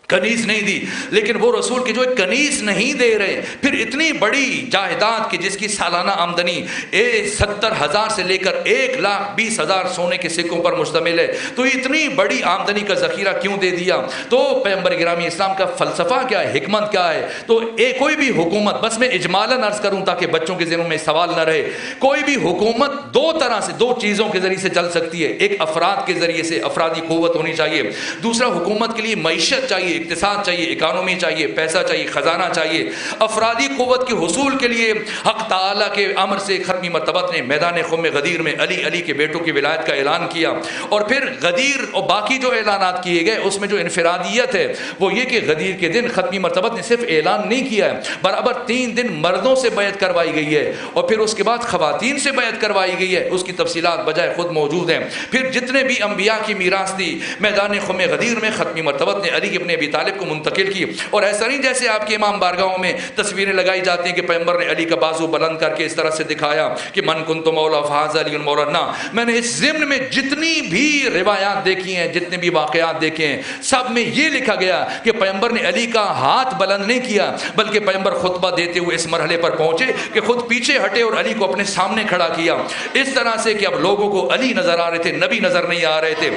کنیز نہیں دی، لیکن وہ رسول کے جو ایک کنیز نہیں دے رہے، پھر اتنی بڑی جائیداد کی جس کی سالانہ آمدنی 70,000 سے لے کر 1,20,000 سونے کے سکوں پر مشتمل ہے، تو اتنی بڑی آمدنی کا ذخیرہ کیوں دے دیا؟ تو پیغمبر گرامی اسلام کا فلسفہ کیا ہے، حکمت کیا ہے؟ تو کوئی بھی حکومت، بس میں اجمالاً عرض کروں تاکہ بچوں کے ذہنوں میں سوال نہ رہے، کوئی بھی حکومت دو طرح سے، دو چیزوں کے ذریعے سے چل سکتی ہے۔ ایک افراد کے ذریعے سے، افرادی قوت ہونی چاہیے، دوسرا حکومت کے لیے معیشت چاہیے، اقتصاد چاہیے، اکانومی چاہیے، پیسہ چاہیے، خزانہ چاہیے۔ افرادی قوت کے حصول کے لیے حق تعالیٰ کے امر سے ختمی مرتبت نے میدان خم غدیر میں علی کے بیٹوں کی ولایت کا اعلان کیا، اور پھر غدیر اور باقی جو اعلانات کیے گئے اس میں جو انفرادیت ہے وہ یہ کہ غدیر کے دن ختمی مرتبت نے صرف اعلان نہیں کیا ہے، برابر 3 دن مردوں سے بیعت کروائی گئی ہے، اور پھر اس کے بعد خواتین سے بیعت کروائی گئی ہے، اس کی تفصیلات بجائے خود موجود ہیں۔ پھر جتنے بھی انبیاء کی میراث تھی میدان خم غدیر میں ختمی مرتبت نے علی ابن ابی طالب کو منتقل کی، اور ایسا نہیں جیسے آپ کے امام بارگاہوں میں تصویریں لگائی جاتی ہیں کہ پیغمبر نے علی کا بازو بلند کر کے اس طرح سے دکھایا کہ من کنت مولا فہذا علی مولا۔ نہ، میں نے اس ضمن میں جتنی بھی روایات دیکھی ہیں، جتنے بھی واقعات دیکھے ہیں، سب میں یہ لکھا گیا کہ پیغمبر نے علی کا ہاتھ بلند نہیں کیا، بلکہ پیغمبر خطبہ دیتے ہوئے اس مرحلے پر پہنچے کہ خود پیچھے ہٹے اور علی کو اپنے سامنے کھڑا کیا، اس طرح سے کہ اب لوگوں کو علی نظر آ رہے تھے، نبی نظر نہیں آ رہے تھے۔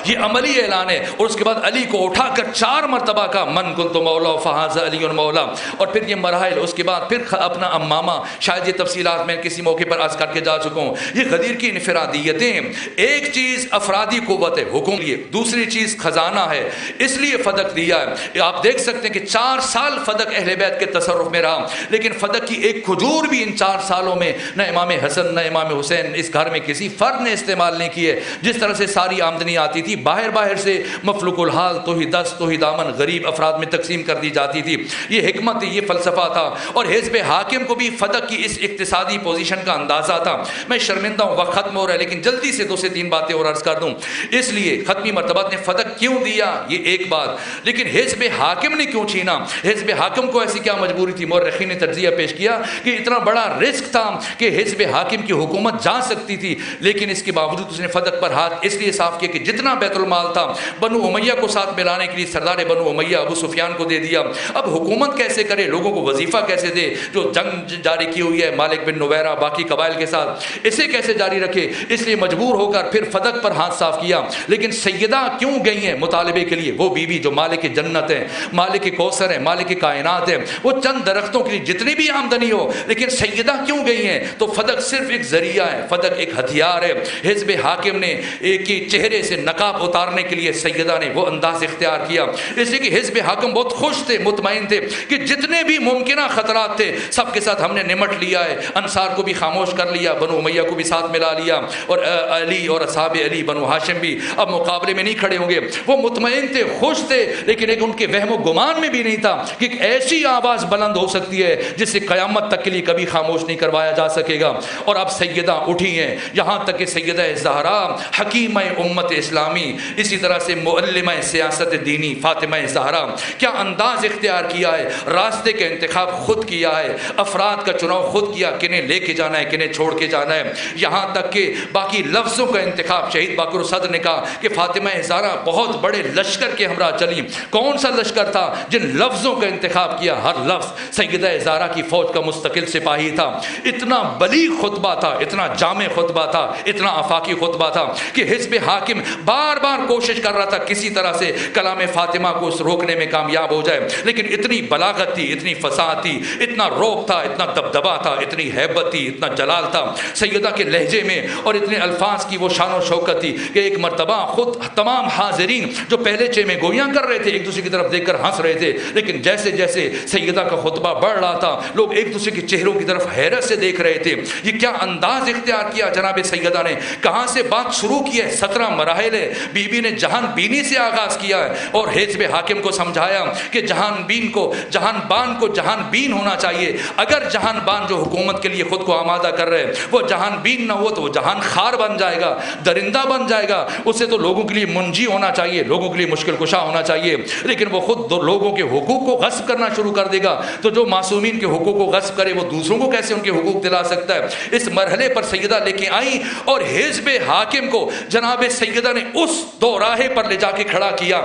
یہ عملی اعلان ہے، اور اس کے بعد علی کو اٹھا کر 4 مرتبہ کا من کنت مولا فہذا علی مولا، اور پھر یہ مراحل، اس کے بعد پھر اپنا امامہ، شاید یہ تفصیلات میں کسی موقع پر عرض کر کے جا چکا ہوں۔ یہ غدیر کی انفرادیتیں، ایک چیز افرادی قوت ہے حکم لیے، دوسری چیز خزانہ ہے، اس لیے فدق دیا ہے۔ آپ دیکھ سکتے ہیں کہ 4 سال فدق اہل بیت کے تصرف میں رہا، لیکن فدق کی ایک کھجور بھی ان 4 سالوں میں نہ امام حسن نہ امام حسین اس گھر میں کسی فرد نے استعمال نہیں کی ہے۔ جس طرح سے ساری آمدنی آتی تھی باہر سے مفلوق الحال تو ہی دست تو ہی دامن غریب افراد میں تقسیم کر دی جاتی تھی۔ یہ حکمت، یہ فلسفہ تھا، اور حزب حاکم کو بھی فدق کی اس اقتصادی پوزیشن کا اندازہ تھا۔ میں شرمندہ ہوں، وقت ختم ہو رہا ہے، لیکن جلدی سے 2 سے 3 باتیں اور عرض کر دوں۔ اس لیے ختمی مرتبہ نے فدق کیوں دیا، یہ ایک بات، لیکن حزب حاکم نے کیوں چھینا؟ حزب حاکم کو ایسی کیا مجبوری تھی؟ مورخین نے تجزیہ پیش کیا کہ اتنا بڑا رسک تھا کہ حزب حاکم کی حکومت جا سکتی تھی، لیکن اس کے باوجود اس نے فدق پر ہاتھ اس لیے صاف کیا کہ جتنا بیت المال تھا بنو امیہ کو ساتھ ملانے کے لیے سردار بنو امیہ ابو سفیان کو دے دیا۔ اب حکومت کیسے کرے، لوگوں کو وظیفہ کیسے دے؟ جو جنگ جاری کی ہوئی ہے مالک بن نویرہ باقی قبائل کے ساتھ، اسے کیسے جاری رکھے؟ اس لیے مجبور ہو کر پھر فدق پر ہاتھ صاف کیا۔ لیکن سیدہ کیوں گئی ہیں مطالبے کے لیے؟ وہ بیوی جو مالک جنت ہے، مالک کوثر ہے، مالک کائنات ہے، وہ چند درختوں کے لیے جتنی بھی آمدنی ہو، لیکن سیدہ کیوں گئی ہیں؟ تو فدق صرف ایک ذریعہ ہے، فدق ایک ہتھیار ہے۔ حزب حاکم نے ایک ہی چہرے سے نقاب اتارنے کے لیے سیدہ نے وہ انداز اختیار کیا، اس لیے کہ حزب حاکم بہت خوش تھے، مطمئن تھے کہ جتنے بھی ممکنہ خطرات تھے سب کے ساتھ ہم نے نمٹ لیا ہے۔ انصار کو بھی خاموش کر لیا، بنو امیہ کو بھی ساتھ ملا لیا، اور علی اور اصحاب علی بنو ہاشم بھی اب مقابلے میں نہیں کھڑے ہوں گے۔ وہ مطمئن تھے، خوش تھے، لیکن ایک ان کے وہم و گمان میں بھی نہیں تھا کہ ایک ایسی آواز بلند ہو سکتی ہے جس سے قیامت تک کے لیے کبھی خاموش نہیں کروایا جا سکے گا۔ اور اب سیدہ اٹھی ہیں، یہاں تک کہ سیدہ زہرا حکیمہ امت اسلامی، اسی طرح سے معلمہ سیاست دینی فاطمہ زہرا، کیا انداز اختیار کیا ہے، راستے کا انتخاب خود کیا ہے، افراد کا چناؤ خود کیا، کنہیں لے کے جانا ہے کنہیں چھوڑ کے جانا ہے، یہاں تک کہ باقی لفظوں کا انتخاب۔ شہید باقر صدر نے کہا کہ فاطمہ زہرا بہت بڑے لشکر کے ہمراہ چلی۔ کون سا لشکر تھا؟ جن لفظوں کا انتخاب کیا، ہر لفظ سیدہ زہرا کی فوج کا مستقل سپاہی تھا۔ اتنا بلیغ خطبہ تھا، اتنا جامع خطبہ تھا، اتنا آفاقی خطبہ تھا کہ حزب حاکم بار بار کوشش کر رہا تھا کسی طرح سے کلام فاطمہ کو روکنے میں کامیاب ہو جائے، لیکن اتنی بلاغت تھی، اتنی فصاحت تھی، اتنا روب تھا، اتنا دبدبا تھا، اتنی ہیبت تھی، اتنا جلال تھا سیدہ کے لہجے میں، اور اتنے الفاظ کی وہ شان و شوکت تھی کہ ایک مرتبہ خود تمام حاضرین جو پہلے چے میں گویاں کر رہے تھے ایک دوسرے کی طرف دیکھ کر ہنس رہے تھے، لیکن جیسے جیسے سیدہ کا خطبہ بڑھ رہا تھا لوگ ایک دوسرے کے چہروں کی طرف حیرت سے دیکھ رہے تھے۔ یہ کیا انداز اختیار کیا جناب سیدہ نے، کہاں سے بات شروع کی ہے، 17 مراحل ہے، بی بی نے جہان بینی سے آغاز کیا ہے اور حزب حاکم کو سمجھایا کہ جہان بان کو جہان بین ہونا چاہیے۔ اگر جہان بان جو حکومت کے لیے خود کو آمادہ کر رہے وہ جہان بین نہ ہو تو وہ جہان خار بن جائے گا، درندہ بن جائے گا، اسے تو لوگوں کے لیے منجی ہونا چاہیے، لوگوں کے لیے مشکل کشا ہونا چاہیے، لیکن وہ خود لوگوں کے حقوق کو غصب کرنا شروع کر دے گا تو جو معصومین کے حقوق کو غصب کرے وہ دوسروں کو کیسے ان کے حقوق دلا سکتا ہے۔ اس مرحلے پر سیدہ لے کے آئیں اور حزب حاکم کو جناب سیدہ نے اس دو راہے پر لے جا کے کھڑا کیا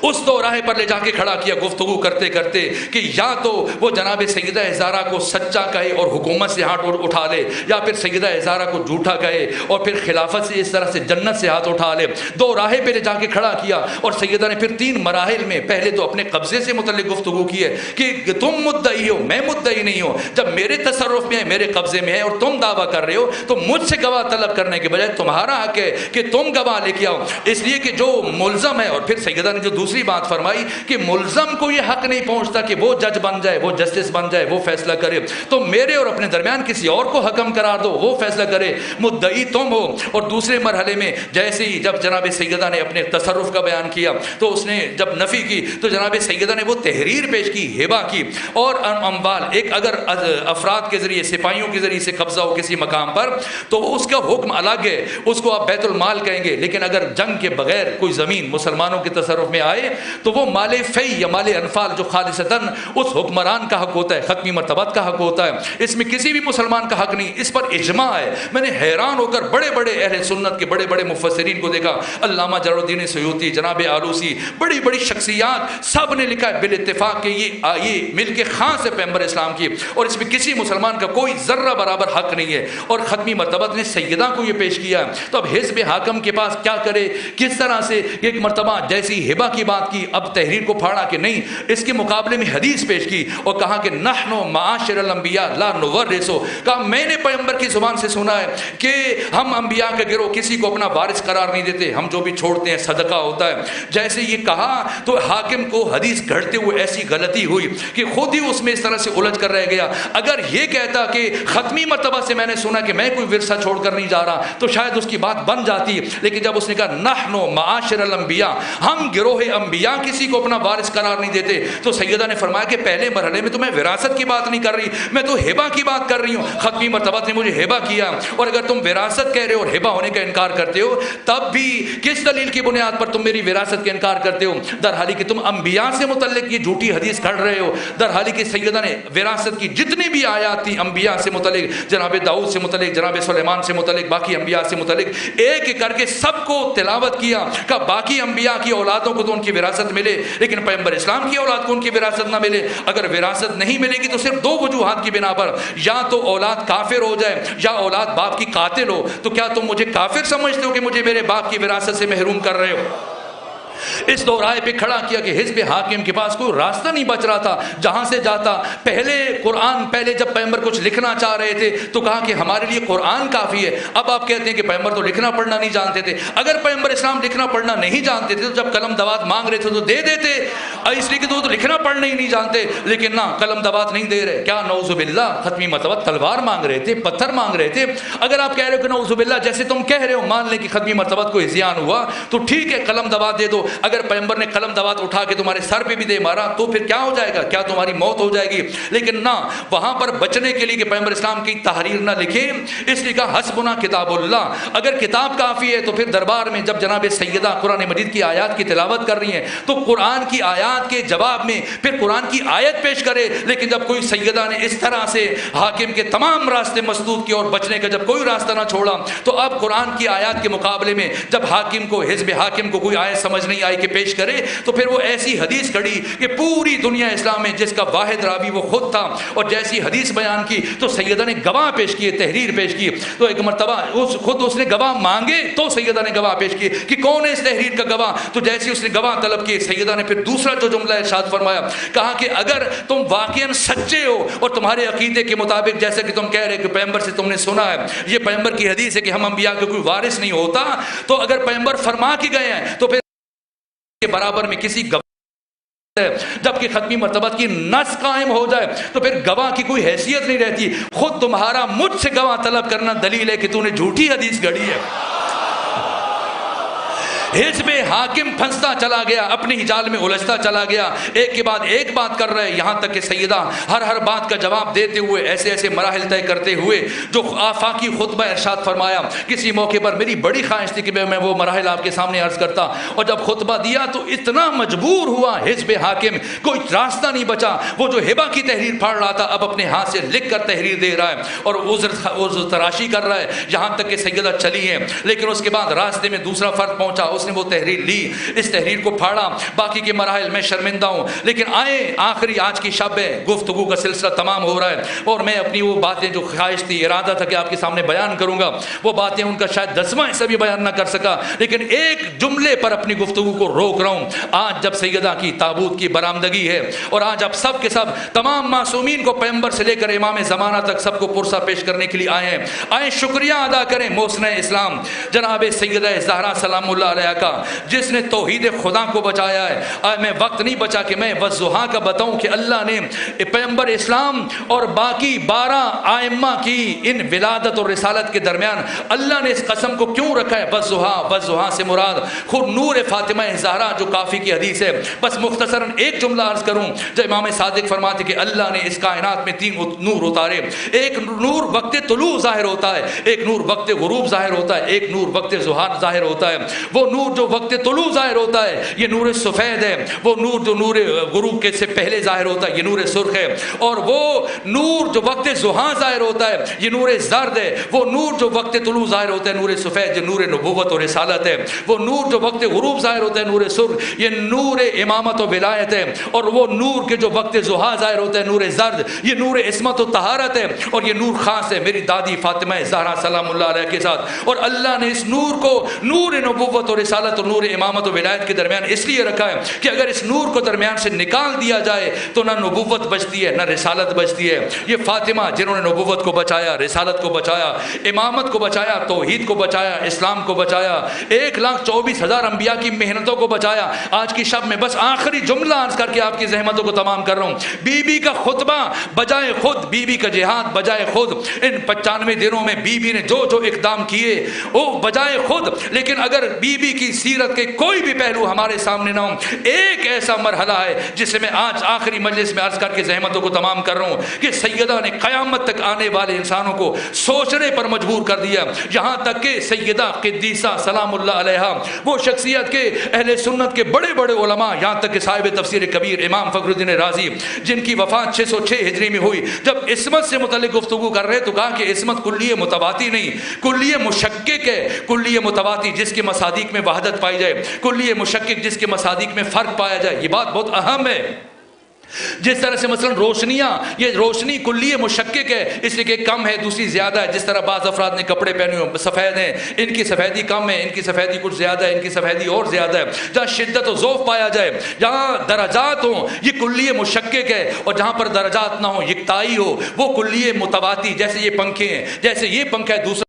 اس دو راہ پر لے جا کے کھڑا کیا گفتگو کرتے کرتے کہ یا تو وہ جناب سیدہ زہرا کو سچا کہے اور حکومت سے ہاتھ اٹھا لے، یا پھر سیدہ زہرا کو جھوٹا کہے اور پھر خلافت سے اس طرح سے جنت سے ہاتھ اٹھا لے۔ دو راہیں پہ لے جا کے کھڑا کیا اور سیدہ نے پھر 3 مراحل میں پہلے تو اپنے قبضے سے متعلق گفتگو کی ہے کہ تم مدعی ہو، میں مدعی نہیں ہوں، جب میرے تصرف میں ہے، میرے قبضے میں ہے اور تم دعویٰ کر رہے ہو تو مجھ سے گواہ طلب کرنے کے بجائے تمہارا حق ہے کہ تم گواہ لے کے آؤ، اس لیے کہ جو ملزم ہے۔ اور پھر سیدہ نے جو دوسری بات فرمائی کہ ملزم کو یہ حق نہیں پہنچتا کہ وہ جج بن جائے، وہ جسٹس بن جائے، وہ فیصلہ کرے، تو میرے اور اپنے درمیان کسی اور کو حکم قرار دو، وہ فیصلہ کرے، مدعی تم ہو۔ اور دوسرے مرحلے میں جیسے ہی جب جناب سیدہ نے اپنے تصرف کا بیان کیا تو اس نے جب نفی کی تو جناب سیدہ نے وہ تحریر پیش کی، ہبہ کی، اور اموال ایک اگر افراد کے ذریعے، سپاہیوں کے ذریعے سے قبضہ ہو کسی مقام پر تو اس کا حکم الگ ہے، اس کو آپ بیت المال کہیں گے، لیکن اگر جنگ کے بغیر کوئی زمین مسلمانوں کے تصرف میں آئے تو وہ مال فی یا مال انفال جو خالصتاً اس حکمران کا حق ہوتا ہے، ختمی مرتبت کا حق ہوتا ہے، اس میں کسی بھی مسلمان کا حق نہیں، اس پر اجماع ہے۔ میں نے حیران ہو کر بڑے بڑے اہل سنت کے بڑے بڑے مفسرین کو دیکھا، علامہ جلال الدین سیوطی، جناب آلوسی، بڑی بڑی شخصیات، سب نے لکھا ہے بالاتفاق کہ یہ مل کے خاص ہے پیغمبر اسلام کی، اور اس میں کسی مسلمان کا کوئی ذرہ برابر حق نہیں ہے، اور ختمی مرتبت نے سیدہ کو یہ پیش کیا ہے۔ تو اب حزب حاکم کے پاس کیا کرے، کس طرح سے ایک مرتبہ جیسی ہبہ کی بات کی، اب تحریر کو پھاڑا کہ نہیں، اس کے مقابلے میں حدیث پیش کی اور کہا کہ نحن معاشر الانبیاء لا نورث، کہا میں نے پیغمبر کی زبان سے سنا ہے کہ ہم انبیاء کا گروہ کسی کو اپنا وارث قرار نہیں دیتے، ہم جو بھی چھوڑتے ہیں صدقہ ہوتا ہے۔ جیسے یہ کہا تو حاکم کو حدیث گھڑتے ہوئے ایسی غلطی ہوئی کہ خود ہی اس میں اس طرح سے الجھ کر رہ گیا۔ اگر یہ کہتا کہ ختمی مرتبہ سے میں نے سنا کہ میں کوئی ورثہ چھوڑ کر نہیں جا رہا تو شاید اس کی بات بن جاتی، لیکن جب اس نے کہا نحن معاشر الانبیاء، ہم گروہ انبیاء کسی کو اپنا وارث قرار نہیں دیتے، تو سیدہ نے فرمایا کہ پہلے مرحلے میں تو میں وراثت کی بات نہیں کر رہی، میں تو ہبہ کی بات کر رہی ہوں، ختمی مرتبہ نے مجھے ہبہ کیا، اور اگر تم وراثت کہہ رہے ہو اور ہبہ ہونے کا انکار کرتے ہو تب بھی کس دلیل کی بنیاد پر تم میری وراثت کا انکار کرتے ہو، در حالی کہ تم انبیاء سے متعلق یہ جھوٹی حدیث کھڑ رہے ہو، در حالی کہ سیدہ نے وراثت کی جتنی بھی آیات تھی انبیاء سے متعلق، جناب داؤد سے متعلق، جناب سلیمان سے متعلق، باقی انبیاء سے متعلق ایک ایک کر کے سب کو تلاوت کیا کہ باقی انبیاء کی اولادوں کو تو ان کی وراثت ملے لیکن پیغمبر اسلام کی اولاد کو ان کی وراثت نہ ملے۔ اگر وراثت نہیں ملے گی تو صرف 2 وجوہات کی بنا پر، یا تو اولاد کافر ہو جائے یا اولاد باپ کی قاتل ہو، تو کیا تم مجھے کافر سمجھتے ہو کہ مجھے میرے باپ کی وراثت سے محروم کر رہے ہو؟ اس دو رائے پہ کھڑا کیا کہ حزب حاکم کے پاس کوئی راستہ نہیں بچ رہا تھا، جہاں سے جاتا پہلے جب پیغمبر کچھ لکھنا چاہ رہے تھے تو کہا کہ ہمارے لیے قرآن کافی ہے، اب آپ کہتے ہیں کہ پیغمبر تو لکھنا پڑھنا نہیں جانتے تھے، اگر پیغمبر اسلام لکھنا پڑھنا نہیں جانتے تھے تو جب قلم دوات مانگ رہے تھے تو دے دیتے، اس لیے کہ تو لکھنا پڑھنا ہی نہیں جانتے، لیکن نہ قلم دوات نہیں دے رہے، کیا نعوذ باللہ ختمی مرتبہ تلوار مانگ رہے تھے، پتھر مانگ رہے تھے۔ اگر آپ کہہ رہے ہو کہ نعوذ باللہ جیسے تم کہہ رہے ہو مان لیں کہ ختمی مرتبہ کو زیان ہوا تو ٹھیک ہے قلم دوات دے دو، اگر پیغمبر نے قلم دوات اٹھا کے تمہارے سر پہ بھی دے مارا تو پھر کیا ہو جائے گا، کیا تمہاری موت ہو جائے گی؟ لیکن نہ، وہاں پر بچنے کے لیے کہ پیغمبر اسلام کی تحریر نہ لکھے، اس لیے کہا حسبنا کتاب اللہ، اگر کتاب کافی ہے تو پھر دربار میں جب جناب سیدہ قرآن مجید کی آیات کی تلاوت کر رہی ہیں تو قرآن کی آیات کے جواب میں پھر قرآن کی آیت پیش کرے، لیکن جب کوئی سیدہ نے اس طرح سے حاکم کے تمام راستے مسدود کیے اور بچنے کا جب کوئی راستہ نہ چھوڑا تو اب قرآن کی آیات کے مقابلے میں جب حاکم کو، حزب حاکم کو کوئی آیت سمجھ نہیں آئی کہ پیش کرے تو پھر وہ ایسی حدیث کھڑی کہ پوری دنیا اسلام میں جس کا واحد راوی وہ خود تھا، اور جیسی حدیث بیان کی تو سیدہ نے گواہ پیش کیے، تحریر پیش کی، تو ایک مرتبہ خود اس نے گواہ مانگے تو سیدہ نے گواہ پیش کیے کہ کون ہے اس تحریر کا گواہ، تو جیسی اس نے گواہ طلب کی سیدہ نے پھر دوسرا جو جملہ ارشاد فرمایا، کہا کہ اگر تم واقعاً سچے ہو اور تمہارے عقیدے کے مطابق جیسا کہ تم کہہ رہے کہ پیغمبر سے تم نے سنا ہے، یہ پیغمبر کی حدیث ہے کہ ہم انبیاء کا کوئی وارث نہیں ہوتا، تو اگر پیغمبر فرما کے گئے ہیں تو پھر کے برابر میں کسی گواہ جبکہ ختمی مرتبہ کی نص قائم ہو جائے تو پھر گواہ کی کوئی حیثیت نہیں رہتی، خود تمہارا مجھ سے گواہ طلب کرنا دلیل ہے کہ تو نے جھوٹی حدیث گھڑی ہے۔ حزب حاکم پھنستا چلا گیا، اپنی ہی جال میں الجھتا چلا گیا، ایک کے بعد ایک بات کر رہے، یہاں تک کہ سیدہ ہر بات کا جواب دیتے ہوئے ایسے ایسے مراحل طے کرتے ہوئے جو آفاقی خطبہ ارشاد فرمایا، کسی موقع پر میری بڑی خواہش تھی کہ میں وہ مراحل آپ کے سامنے عرض کرتا، اور جب خطبہ دیا تو اتنا مجبور ہوا حزب حاکم، کوئی راستہ نہیں بچا، وہ جو ہبہ کی تحریر پھاڑ رہا تھا اب اپنے ہاتھ سے لکھ کر تحریر دے رہا ہے اور عذر تراشی کر رہا ہے، یہاں تک کہ سیدہ چلی ہیں، لیکن اس کے بعد راستے میں دوسرا فرد پہنچا، اس نے وہ تحریر لی, اس تحریر کو پھاڑا, باقی کے مراحل میں شرمندہ ہوں. لیکن آئے آخری آج کی شب ہے, گفتگو کا سلسلہ تمام ہو رہا ہے, اور میں اپنی وہ باتیں جو خواہش تھی, ارادہ تھا کہ آپ کے سامنے بیان کروں گا, وہ باتیں ان کا شاید 10واں حصہ بھی بیان نہ کر سکا, لیکن ایک جملے پر اپنی گفتگو کو روک رہا ہوں. آج جب سیدہ کی تابوت کی برآمدگی ہے, اور آج آپ سب کے سب تمام معصومین کو پیغمبر سے لے کر امام زمانہ تک سب کو پرسہ پیش کرنے کے لیے آئے ہیں, آئے شکریہ ادا کریں محسنہ اسلام جناب سیدہ زہرا سلام اللہ علیہ کا, جس نے توحید خدا کو بچایا ہے. میں وقت نہیں بچا کہ میں والضحیٰ کا بتاؤں کہ اللہ نے پیغمبر اسلام اور باقی 12 ائمہ کی ان ولادت اور رسالت کے درمیان اللہ نے اس قسم کو کیوں رکھا ہے والضحیٰ. والضحیٰ سے مراد خود نور فاطمہ زہرا جو کافی کی حدیث ہے. بس مختصراً ایک جملہ عرض کروں, جو امام صادق فرماتے کہ اللہ نے اس کائنات میں 3 نور اتارے. ایک نور وقت طلوع ظاہر ہوتا ہے, ایک نور وقت غروب ظاہر ہوتا ہے, ایک نور وقت ظہر ظاہر ہوتا ہے. وہ نور جو وقت طلوع ظاہر ہوتا ہے یہ نور سفید ہے, وہ نور جو نور غروب کے سے پہلے ظاہر ہوتا ہے یہ نور سرخ ہے, اور وہ نور جو وقت ظہر ظاہر ہوتا ہے یہ نور زرد ہے. وہ نور جو وقت طلوع ظاہر ہوتا ہے نور سفید جو نور نبوت اور رسالت ہے. وہ نور جو وقت غروب ظاہر ہوتا ہے نور سرخ یہ نور امامت و ولایت ہے. اور وہ نور کے جو وقت ظہر ظاہر ہوتا ہے نور زرد یہ نور عصمت و طہارت ہے. اور یہ نور خاص ہے میری دادی فاطمہ زہرا سلام اللہ علیہ کے ساتھ. اور اللہ نے اس نور کو نور نبوت اور رسالت اور نور امامت و ولایت کے درمیان اس لیے رکھا ہے کہ اگر اس نور کو درمیان سے نکال دیا جائے تو نہ نبوت بچتی ہے نہ رسالت بچتی ہے. یہ فاطمہ جنہوں نے نبوت کو بچایا, رسالت کو بچایا, امامت کو بچایا, توحید کو بچایا, اسلام کو بچایا, 1,24,000 انبیاء کی محنتوں کو بچایا. آج کی شب میں بس آخری جملہ عرض کر کے آپ کی زحمتوں کو تمام کر رہا ہوں. بی بی کا خطبہ بجائے خود, بی بی کا جہاد بجائے خود, ان 95 دنوں میں بی بی نے جو جو اقدام کیے وہ بجائے خود. لیکن اگر بی بی کی سیرت کے کوئی بھی پہلو ہمارے سامنے نہ ہو, ایک ایسا مرحلہ ہے جسے میں آج آخری مجلس میں عرض کر کے زحمتوں کو تمام کر رہا ہوں کہ سیدہ نے قیامت تک آنے والے انسانوں کو سوچنے پر مجبور کر دیا. یہاں تک کہ سیدہ قدیسہ سلام اللہ علیہا وہ شخصیت کے اہل سنت کے بڑے بڑے علماء, یہاں تک کہ صاحب تفسیر کبیر امام فخر الدین رازی جن کی وفات 606 ہجری میں ہوئی, جب عصمت سے متعلق گفتگو کر رہے تو کہا کہ عصمت کلیہ متواتی نہیں, کلیہ مشکک ہے. کلیہ متواتی جس کے مصادیق میں وحدت پائی جائے, کلیہ مشکک جس کے مصادیق میں فرق پایا جائے. یہ بات بہت اہم ہے. جس طرح سے مثلا روشنیاں, یہ روشنی کلیہ مشکک ہے اس لیے کہ کم ہے دوسری زیادہ ہے. جس طرح بعض افراد نے کپڑے پہنے ہوئے سفید ہیں, ان کی سفیدی کم ہے, ان کی سفیدی کچھ زیادہ ہے, ان کی سفیدی اور زیادہ ہے. جہاں شدت و ذوف پایا جائے, جہاں درجات ہوں یہ کلیہ مشکک ہے, اور جہاں پر درجات نہ ہوں یکتائی ہو وہ کلیہ متواتی. جیسے یہ پنکھے ہیں, جیسے یہ پنکھا ہے دوسرا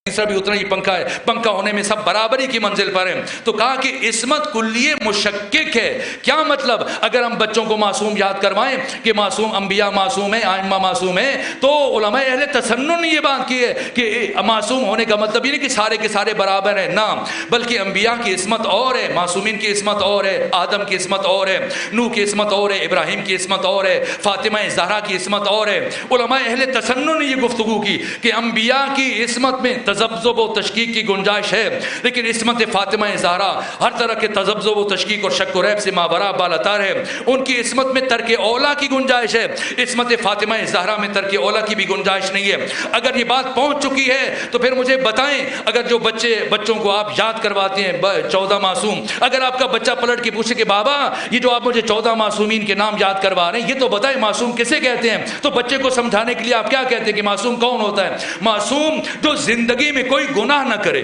تیسرا بھی اتنا ہی پنکھا ہے, پنکھا ہونے میں سب برابری کی منزل پر ہیں. تو کہا کہ عصمت کلیہ مشکک ہے. کیا مطلب؟ اگر ہم بچوں کو معصوم یاد کروائیں کہ معصوم انبیاء معصوم ہیں, ائمہ معصوم ہیں, تو علماء اہل تسنن نے یہ بات کی ہے کہ معصوم ہونے کا مطلب یہ نہیں کہ سارے کے سارے برابر ہیں, نہ, بلکہ انبیاء کی عصمت اور ہے, معصومین کی عصمت اور ہے, آدم کی عصمت اور ہے, نوح کی عصمت اور ہے, ابراہیم کی عصمت اور ہے, فاطمہ زہرا کی عصمت اور ہے. علماء اہل تسنن نے یہ گفتگو کی کہ انبیاء کی عصمت میں تذبذب و تشکیک کی گنجائش ہے, لیکن عصمت فاطمہ زہرا ہر طرح کے تذبذب و تشکیک اور شک و ریب سے ماورا بالاتر ہے. ان کی عصمت میں ترک اولا کی گنجائش ہے, عصمت فاطمہ زہرا میں ترک اولا کی بھی گنجائش نہیں ہے. اگر یہ بات پہنچ چکی ہے تو پھر مجھے بتائیں, اگر جو بچوں کو آپ یاد کرواتے ہیں 14 معصوم, اگر آپ کا بچہ پلٹ کے پوچھے کہ بابا یہ جو آپ مجھے 14 معصومین کے نام یاد کروا رہے ہیں یہ تو بتائیں معصوم کسے کہتے ہیں, تو بچے کو سمجھانے کے لیے آپ کیا کہتے ہیں کہ معصوم کون ہوتا ہے؟ معصوم جو زندگی میں کوئی گناہ نہ کرے.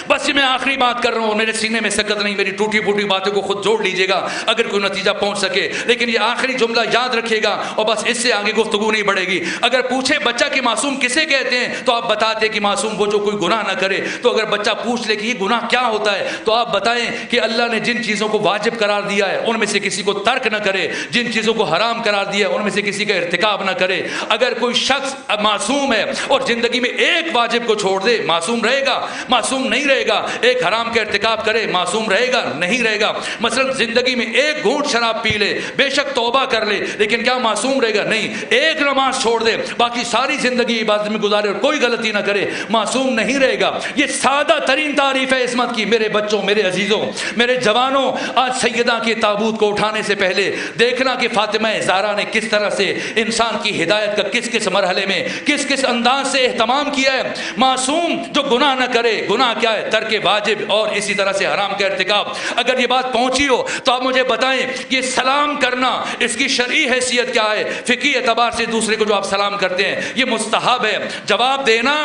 بس یہ میں آخری بات کر رہا ہوں, میرے سینے میں سکت نہیں, میری ٹوٹی پھوٹی باتوں کو خود جوڑ لیجئے گا اگر کوئی نتیجہ پہنچ سکے, لیکن یہ آخری جملہ یاد رکھیے گا اور بس اس سے آگے گفتگو نہیں بڑھے گی. اگر پوچھے بچہ کہ معصوم کسے کہتے ہیں تو آپ بتاتے کہ معصوم وہ جو کوئی گناہ نہ کرے. تو اگر بچہ پوچھ لے کہ یہ گناہ کیا ہوتا ہے تو آپ بتائیں کہ اللہ نے جن چیزوں کو واجب قرار دیا ہے ان میں سے کسی کو ترک نہ کرے, جن چیزوں کو حرام قرار دیا ہے ان میں سے کسی کا ارتکاب نہ کرے. اگر کوئی شخص معصوم ہے اور زندگی میں ایک واجب کو چھوڑ دے معصوم رہے گا؟ معصوم نہیں رہے گا. ایک حرام کا ارتکاب کرے معصوم رہے گا؟ نہیں رہے گا. مثلا زندگی میں ایک گھونٹ شراب پی لے, بے شک توبہ کر لے, لیکن کیا معصوم رہے گا؟ نہیں. ایک نماز چھوڑ دے, باقی ساری زندگی عبادت میں گزارے اور کوئی غلطی نہ کرے, معصوم نہیں رہے گا. یہ سادہ ترین تعریف ہے عصمت کی. میرے بچوں, میرے عزیزوں, میرے جوانوں, آج سیدہ کے تابوت کو اٹھانے سے پہلے دیکھنا کہ فاطمہ زہرا نے کس طرح سے انسان کی ہدایت کا کس کس مرحلے میں کس کس انداز سے اہتمام کیا ہے. معصوم جو گناہ نہ کرے, گناہ کیا ہے؟ ہے ترک واجب اور اسی طرح سے حرام کا ارتکاب۔ اگر یہ بات پہنچی ہو تو آپ مجھے بتائیں کہ سلام کرنا اس کی شرعی حیثیت کیا ہے؟ فقہی اعتبار سے دوسرے کو جو آپ سلام کرتے ہیں یہ مستحب ہے، جواب دینا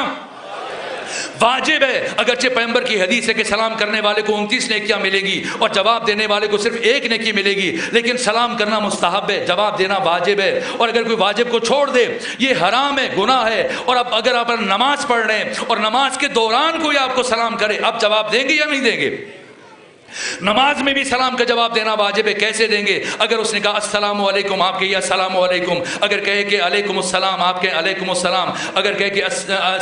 واجب ہے۔ اگرچہ پیغمبر کی حدیث ہے کہ سلام کرنے والے کو 29 نیکیاں ملے گی اور جواب دینے والے کو صرف 1 نیکی ملے گی، لیکن سلام کرنا مستحب ہے، جواب دینا واجب ہے۔ اور اگر کوئی واجب کو چھوڑ دے یہ حرام ہے، گناہ ہے۔ اور اب اگر آپ نماز پڑھ رہے ہیں اور نماز کے دوران کوئی آپ کو سلام کرے، اب جواب دیں گے یا نہیں دیں گے؟ نماز میں بھی سلام کا جواب دینا واجب ہے۔ کیسے دیں گے؟ اگر اس نے کہا السلام علیکم آپ کہیے السلام علیکم، اگر کہے کہ علیکم السلام آپ کہیں علیکم السلام، اگر کہے کہ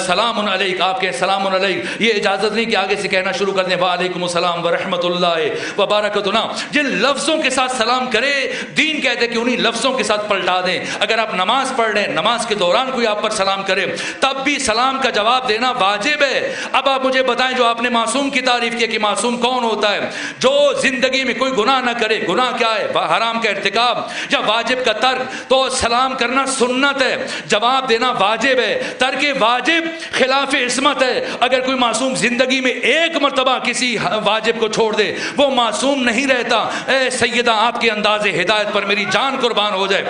سلام علیک آپ کہیں سلام علیک۔ یہ اجازت نہیں کہ آگے سے کہنا شروع کر دیں وعلیکم السلام ورحمۃ اللہ وبرکاتہ۔ جن لفظوں کے ساتھ سلام کرے دین کہتے کہ انہیں لفظوں کے ساتھ پلٹا دیں۔ اگر آپ نماز پڑھ رہے ہیں، نماز کے دوران کوئی آپ پر سلام کرے تب بھی سلام کا جواب دینا واجب ہے۔ اب آپ مجھے بتائیں جو آپ نے معصوم کی تعریف کی کہ معصوم کون ہوتا ہے؟ جو زندگی میں کوئی گناہ نہ کرے۔ گناہ کیا ہے؟ حرام کا ارتکاب یا واجب کا ترک۔ تو سلام کرنا سنت ہے، جواب دینا واجب ہے۔ ترک واجب خلاف عصمت ہے۔ اگر کوئی معصوم زندگی میں 1 مرتبہ کسی واجب کو چھوڑ دے وہ معصوم نہیں رہتا۔ اے سیدہ آپ کے انداز ہدایت پر میری جان قربان ہو جائے۔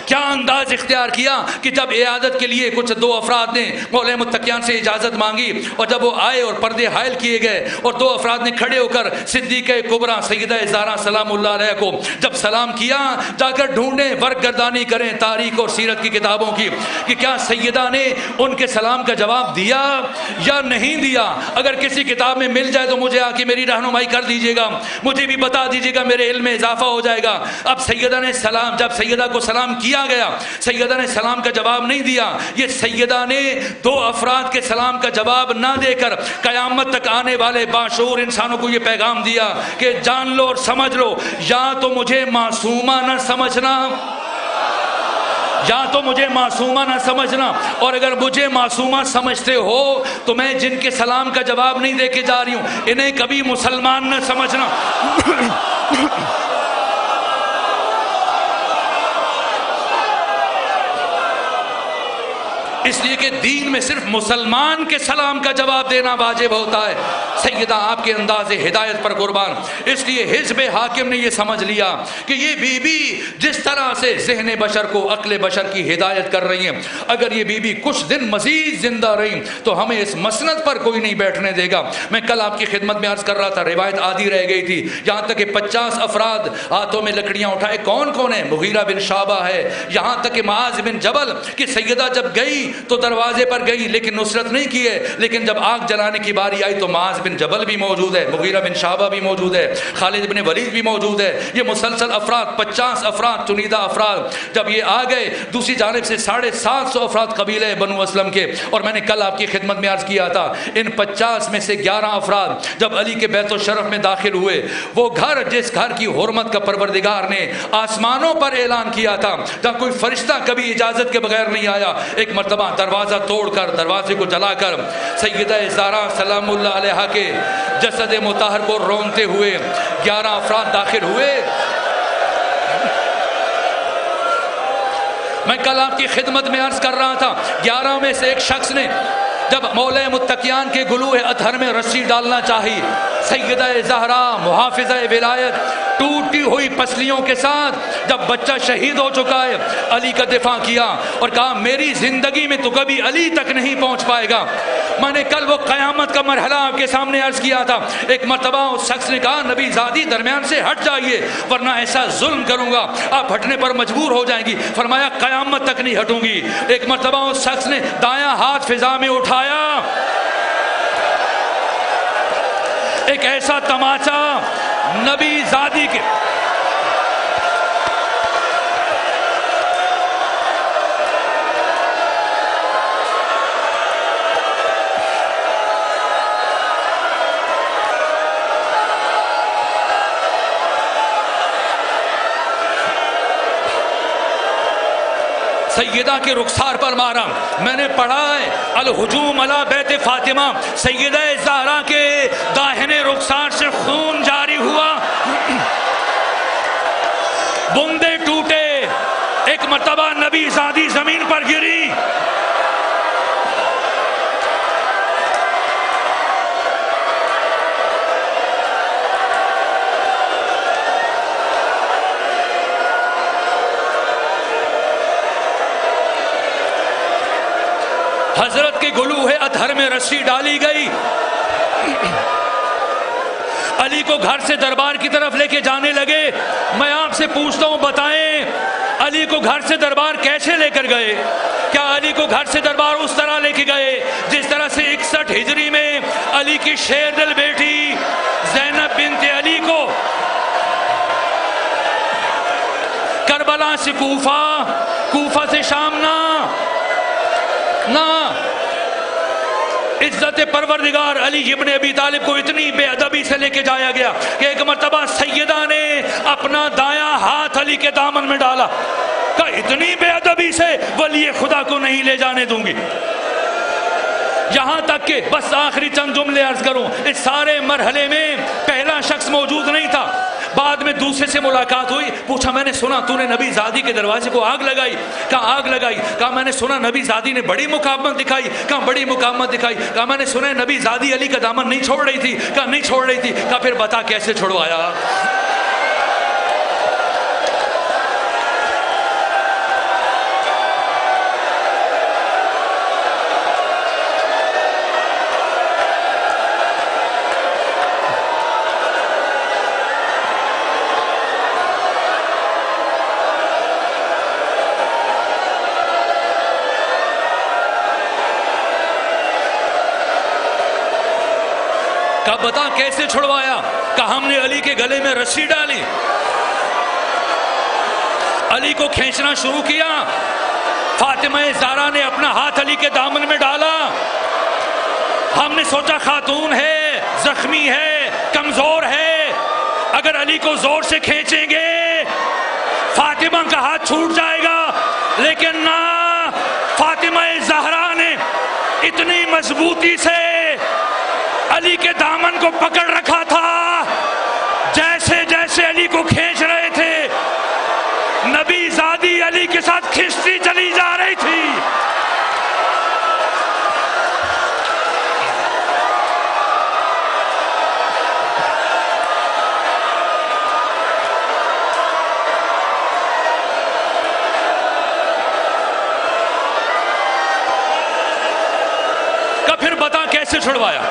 کیا انداز اختیار کیا کہ جب عیادت کے لیے کچھ 2 افراد نے مولا متقیان سے اجازت مانگی اور جب وہ آئے اور پردے حائل کیے گئے اور 2 افراد نے کھڑے ہو کر صدیقہ کبریٰ سیدہ زہرا سلام اللہ علیہ کو جب سلام کیا، جا کر ڈھونڈیں ورق گردانی کریں تاریخ اور سیرت کی کتابوں کی کہ کیا سیدہ نے ان کے سلام کا جواب دیا یا نہیں دیا۔ اگر کسی کتاب میں مل جائے تو مجھے آ کے میری رہنمائی کر دیجیے گا، مجھے بھی بتا دیجیے گا، میرے علم میں اضافہ ہو جائے گا۔ اب سیدہ نے سلام، جب سیدہ کو سلام کیا گیا سیدہ نے سلام کا جواب نہیں دیا۔ یہ سیدہ نے 2 افراد کے سلام کا جواب نہ دے کر قیامت تک آنے والے باشعور انسانوں کو یہ پیغام دیا کہ جان لو اور سمجھ لو، یا تو مجھے معصومہ نہ سمجھنا، یا تو مجھے معصومہ نہ سمجھنا، اور اگر مجھے معصومہ سمجھتے ہو تو میں جن کے سلام کا جواب نہیں دے کے جا رہی ہوں انہیں کبھی مسلمان نہ سمجھنا۔ اس لیے کہ دین میں صرف مسلمان کے سلام کا جواب دینا واجب ہوتا ہے۔ سیدہ آپ کے انداز ہدایت پر قربان۔ اس لیے حزب حاکم نے یہ سمجھ لیا کہ یہ بی بی جس طرح سے ذہن بشر کو عقل بشر کی ہدایت کر رہی ہیں، اگر یہ بی بی کچھ دن مزید زندہ رہی تو ہمیں اس مسند پر کوئی نہیں بیٹھنے دے گا۔ میں کل آپ کی خدمت میں عرض کر رہا تھا، روایت آدھی رہ گئی تھی، یہاں تک کہ 50 افراد ہاتھوں میں لکڑیاں اٹھائے۔ کون کون ہیں؟ مغیرہ بن شعبہ ہے، یہاں تک کہ معاذ بن جبل کہ سیدہ جب گئی تو دروازے پر گئی لیکن نصرت نہیں کی ہے، لیکن جب آگ جلانے کی باری آئی تو معاذ بن جبل بھی موجود ہے، مغیرہ بن شعبہ بھی موجود ہے، خالد بن ولید بھی موجود ہے۔ یہ مسلسل افراد 50 افراد چنیدہ افراد جب یہ آ گئے، دوسری جانب سے 750 افراد قبیلے بنو اسلم کے، اور میں نے کل آپ کی خدمت میں عرض کیا تھا ان 50 میں سے 11 افراد جب علی کے بیت الشرف میں داخل ہوئے، وہ گھر جس گھر کی حرمت کا پروردگار نے آسمانوں پر اعلان کیا تھا، جب کوئی فرشتہ کبھی اجازت کے بغیر نہیں آیا، ایک مرتبہ دروازہ توڑ کر دروازے کو جلا کر سیدہ زہرا سلام اللہ علیہ کے جسد مطہر کو رونتے ہوئے 11 افراد داخل ہوئے۔ میں کل آپ کی خدمت میں عرض کر رہا تھا 11 میں سے ایک شخص نے جب مولا متقیان کے گلوہ اطہر میں رسی ڈالنا چاہی، سیدہ زہرا محافظہ ولایت ٹوٹی ہوئی پسلیوں کے ساتھ جب بچہ شہید ہو چکا ہے علی کا دفاع کیا اور کہا میری زندگی میں تو کبھی علی تک نہیں پہنچ پائے گا۔ میں نے کل وہ قیامت کا مرحلہ آپ کے سامنے عرض کیا تھا۔ ایک مرتبہ اس شخص نے کہا نبی زادی درمیان سے ہٹ جائیے ورنہ ایسا ظلم کروں گا آپ ہٹنے پر مجبور ہو جائیں گی۔ فرمایا قیامت تک نہیں ہٹوں گی۔ ایک مرتبہ اس شخص نے دایاں ہاتھ فضا میں اٹھایا، ایک ایسا تماچا نبی زادی کے سیدہ کے رخسار پر مارا۔ میں نے پڑھا ہے الہجوم علی بیت فاطمہ، سیدہ زہرا کے داہنے رخسار سے خون جاری ہوا، بندے ٹوٹے، ایک مرتبہ نبی زادی زمین پر گری۔ حضرت کے گلوہ اطہر میں رسی ڈالی گئی، علی کو گھر سے دربار کی طرف لے کے جانے لگے۔ میں آپ سے پوچھتا ہوں، بتائیں علی کو گھر سے دربار کیسے لے کر گئے؟ کیا علی کو گھر سے دربار اس طرح لے کے گئے جس طرح سے 61 ہجری میں علی کی شیر دل بیٹی زینب بنت علی کو کربلا سے کوفہ سے شام نہ عزت پروردگار علی ابن ابی طالب کو اتنی بے ادبی سے لے کے جایا گیا کہ ایک مرتبہ سیدہ نے اپنا دایاں ہاتھ علی کے دامن میں ڈالا، کہ اتنی بے ادبی سے ولی خدا کو نہیں لے جانے دوں گی۔ یہاں تک کہ بس آخری چند جملے عرض کروں، اس سارے مرحلے میں پہلا شخص موجود نہیں تھا، بعد میں دوسرے سے ملاقات ہوئی، پوچھا میں نے سنا تو نے نبی زادی کے دروازے کو آگ لگائی؟ کہا آگ لگائی۔ کہا میں نے سنا نبی زادی نے بڑی مقاومت دکھائی؟ کہا بڑی مقاومت دکھائی۔ کہا میں نے سنا نبی زادی علی کا دامن نہیں چھوڑ رہی تھی؟ کہا نہیں چھوڑ رہی تھی۔ کہا پھر بتا کیسے چھڑوایا؟ کہا بتا کیسے چھڑوایا؟ کہا ہم نے علی کے گلے میں رسی ڈالی، علی کو کھینچنا شروع کیا، فاطمہ زہرا نے اپنا ہاتھ علی کے دامن میں ڈالا، ہم نے سوچا خاتون ہے، زخمی ہے، کمزور ہے، اگر علی کو زور سے کھینچیں گے فاطمہ کا ہاتھ چھوٹ جائے گا، لیکن نہ، فاطمہ زہرا نے اتنی مضبوطی سے علی کے دامن کو پکڑ رکھا تھا، جیسے جیسے علی کو کھینچ رہے تھے نبی زادی علی کے ساتھ کھینچتی چلی جا رہی تھی۔ کہ پھر بتا کیسے چھڑوایا؟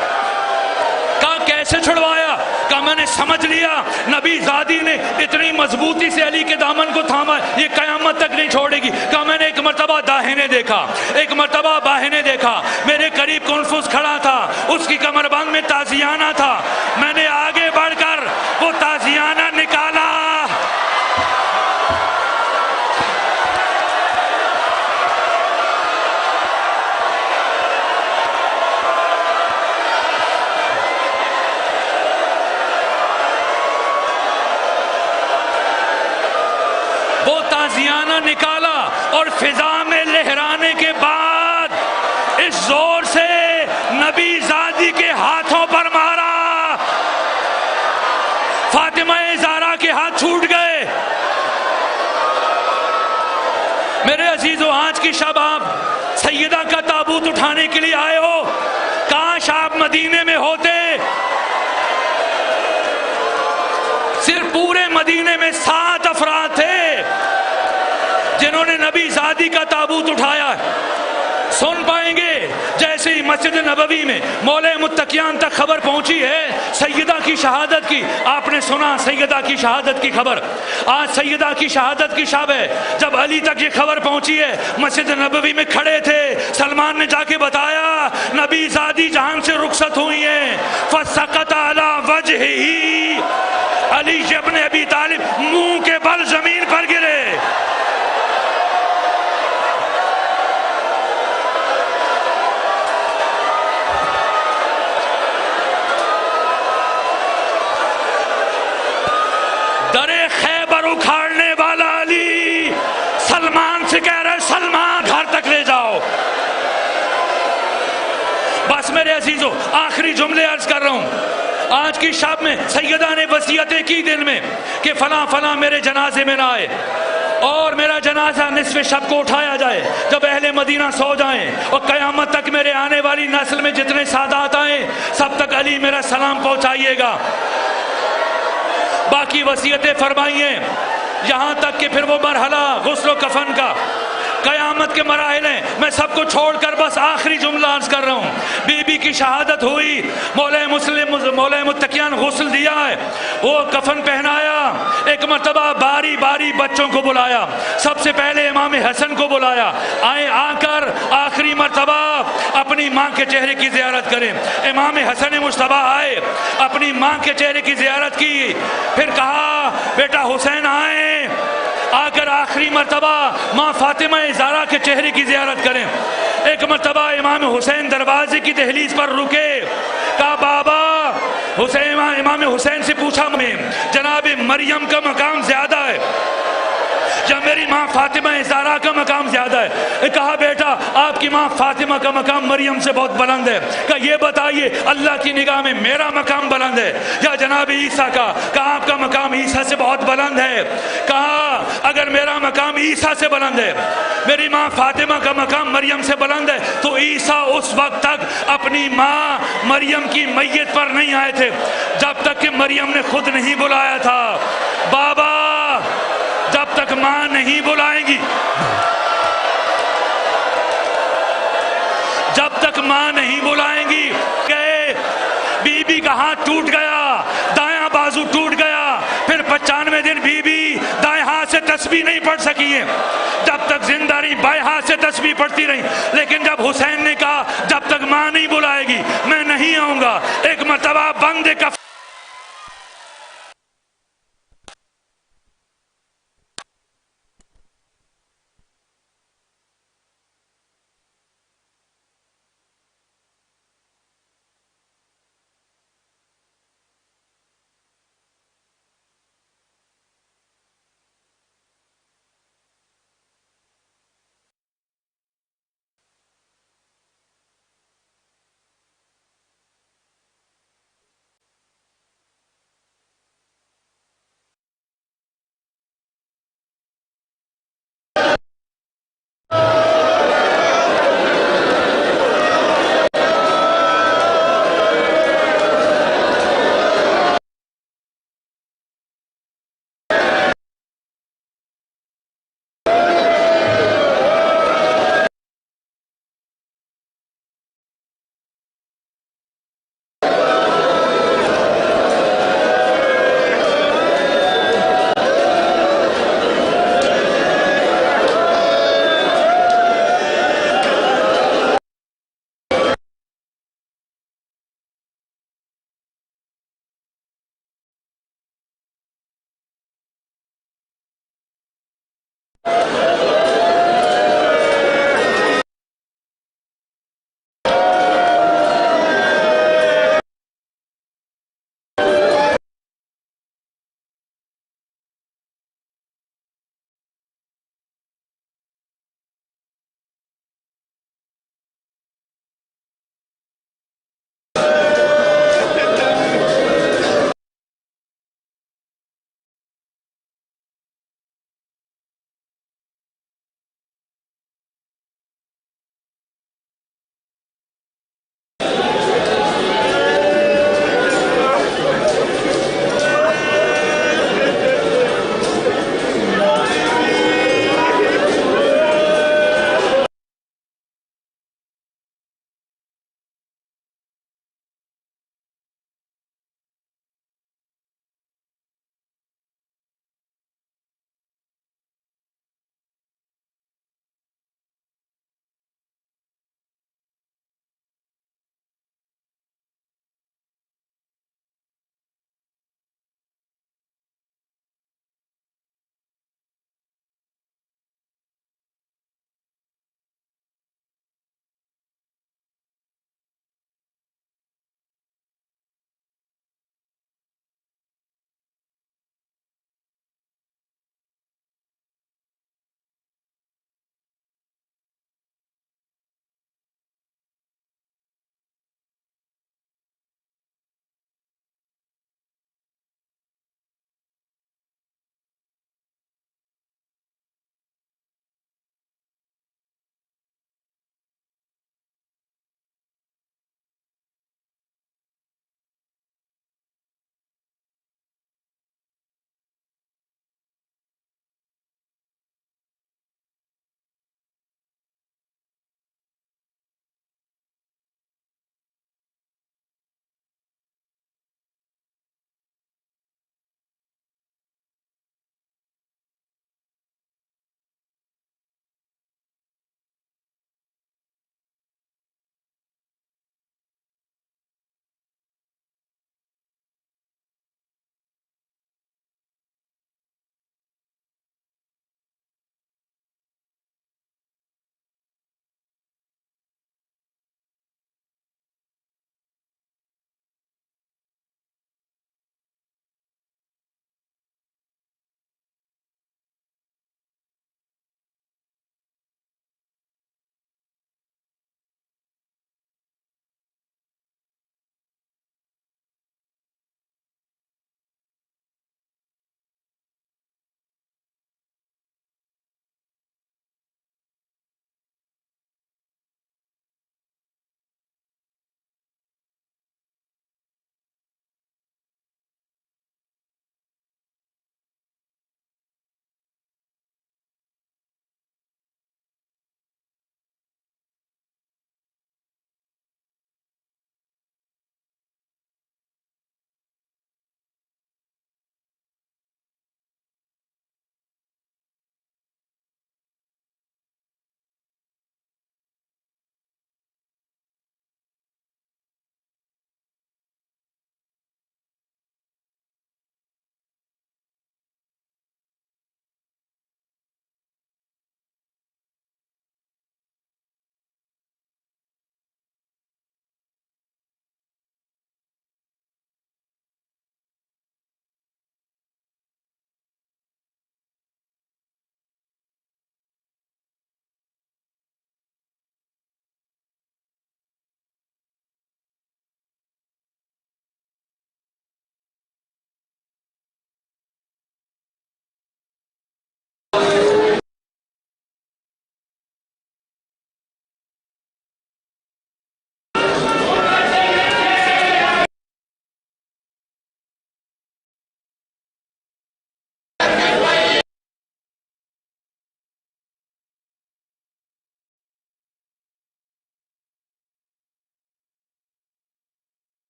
کیسے چھڑوایا؟ کہا میں نے سمجھ لیا نبی زادی نے اتنی مضبوطی سے علی کے دامن کو تھاما، یہ قیامت تک نہیں چھوڑے گی۔ کہا میں نے ایک مرتبہ داہنے دیکھا، ایک مرتبہ باہنے دیکھا، میرے قریب کنفس کھڑا تھا، اس کی کمر بند میں تازیانہ تھا، میں نے آگے بڑھ کر وہ تازیانہ نکالا، نکالا اور فضا میں لہرانے کے بعد اس زور سے نبی زادی کے ہاتھوں پر مارا، فاطمہ زہرا کے ہاتھ چھوٹ گئے۔ میرے عزیزو، آج کی شب آپ سیدہ کا تابوت اٹھانے کے لیے آئے ہو، کاش آپ مدینے میں ہوتے۔ صرف پورے مدینے میں 7 افراد تھے جنہوں نے نبی زادی کا تابوت اٹھایا ہے۔ سن پائیں گے جیسے ہی مسجد نبوی میں مولا متقیان تک خبر پہنچی ہے سیدہ کی شہادت کی، آپ نے سنا سیدہ کی شہادت کی خبر، آج سیدہ کی شہادت کی شب ہے، جب علی تک یہ خبر پہنچی ہے مسجد نبوی میں کھڑے تھے، سلمان نے جا کے بتایا نبی زادی جہان سے رخصت ہوئی ہیں، فسقط علی وجہہ، علی ابن ابی طالب منہ کے بل زمین پر گرے۔ درے خیبر اکھاڑنے والا علی سلمان سے کہہ رہے سلمان گھر تک لے جاؤ۔ بس میرے عزیزو، آخری جملے عرض کر رہا ہوں، آج کی شب میں سیدہ نے وصیتیں کی دل میں کہ فلاں فلاں میرے جنازے میں نہ آئے، اور میرا جنازہ نصف شب کو اٹھایا جائے جب اہل مدینہ سو جائیں، اور قیامت تک میرے آنے والی نسل میں جتنے سادات آئیں سب تک علی میرا سلام پہنچائیے گا۔ باقی وصیتیں فرمائی ہیں، یہاں تک کہ پھر وہ مرحلہ غسل و کفن کا قیامت کے مراحل ہیں. میں سب کو چھوڑ کر بس آخری جملہ عرض کر رہا ہوں. بی بی کی شہادت ہوئی, مولا متقیان غسل دیا ہے, وہ کفن پہنایا, ایک مرتبہ باری باری بچوں کو بلایا. سب سے پہلے امام حسن کو بلایا, آئے آ کر آخری مرتبہ اپنی ماں کے چہرے کی زیارت کریں. امام حسن مصطفیٰ آئے, اپنی ماں کے چہرے کی زیارت کی, پھر کہا بیٹا حسین آئے, آ کر آخری مرتبہ ماں فاطمہ زہرا کے چہرے کی زیارت کریں. ایک مرتبہ امام حسین دروازے کی دہلیز پر رکے, کہا بابا حسین. امام حسین سے پوچھا میں جناب مریم کا مقام زیادہ ہے یا میری ماں فاطمہ زہرا کا مقام زیادہ ہے؟ کہا بیٹا آپ کی ماں فاطمہ کا مقام مریم سے بہت بلند ہے. کہا یہ بتائیے اللہ کی نگاہ میں میرا مقام بلند ہے یا جناب عیسیٰ کا؟ کہا آپ کا مقام عیسیٰ سے بہت بلند ہے. کہا اگر میرا مقام عیسیٰ سے بلند ہے, میری ماں فاطمہ کا مقام مریم سے بلند ہے, تو عیسیٰ اس وقت تک اپنی ماں مریم کی میت پر نہیں آئے تھے جب تک کہ مریم نے خود نہیں بلایا تھا. بابا جب تک ماں نہیں بلائیں گی, جب تک ماں نہیں بلائیں گی, کہ بی بی کا ہاتھ ٹوٹ گیا, دایاں بازو ٹوٹ گیا, پھر 95 دن بی بی دائیں ہاتھ سے تسبیح نہیں پڑھ سکی ہے. جب تک زندہ رہی بائیں ہاتھ سے تسبیح پڑھتی رہی, لیکن جب حسین نے کہا جب تک ماں نہیں بلائے گی میں نہیں آؤں گا, ایک مرتبہ بند کف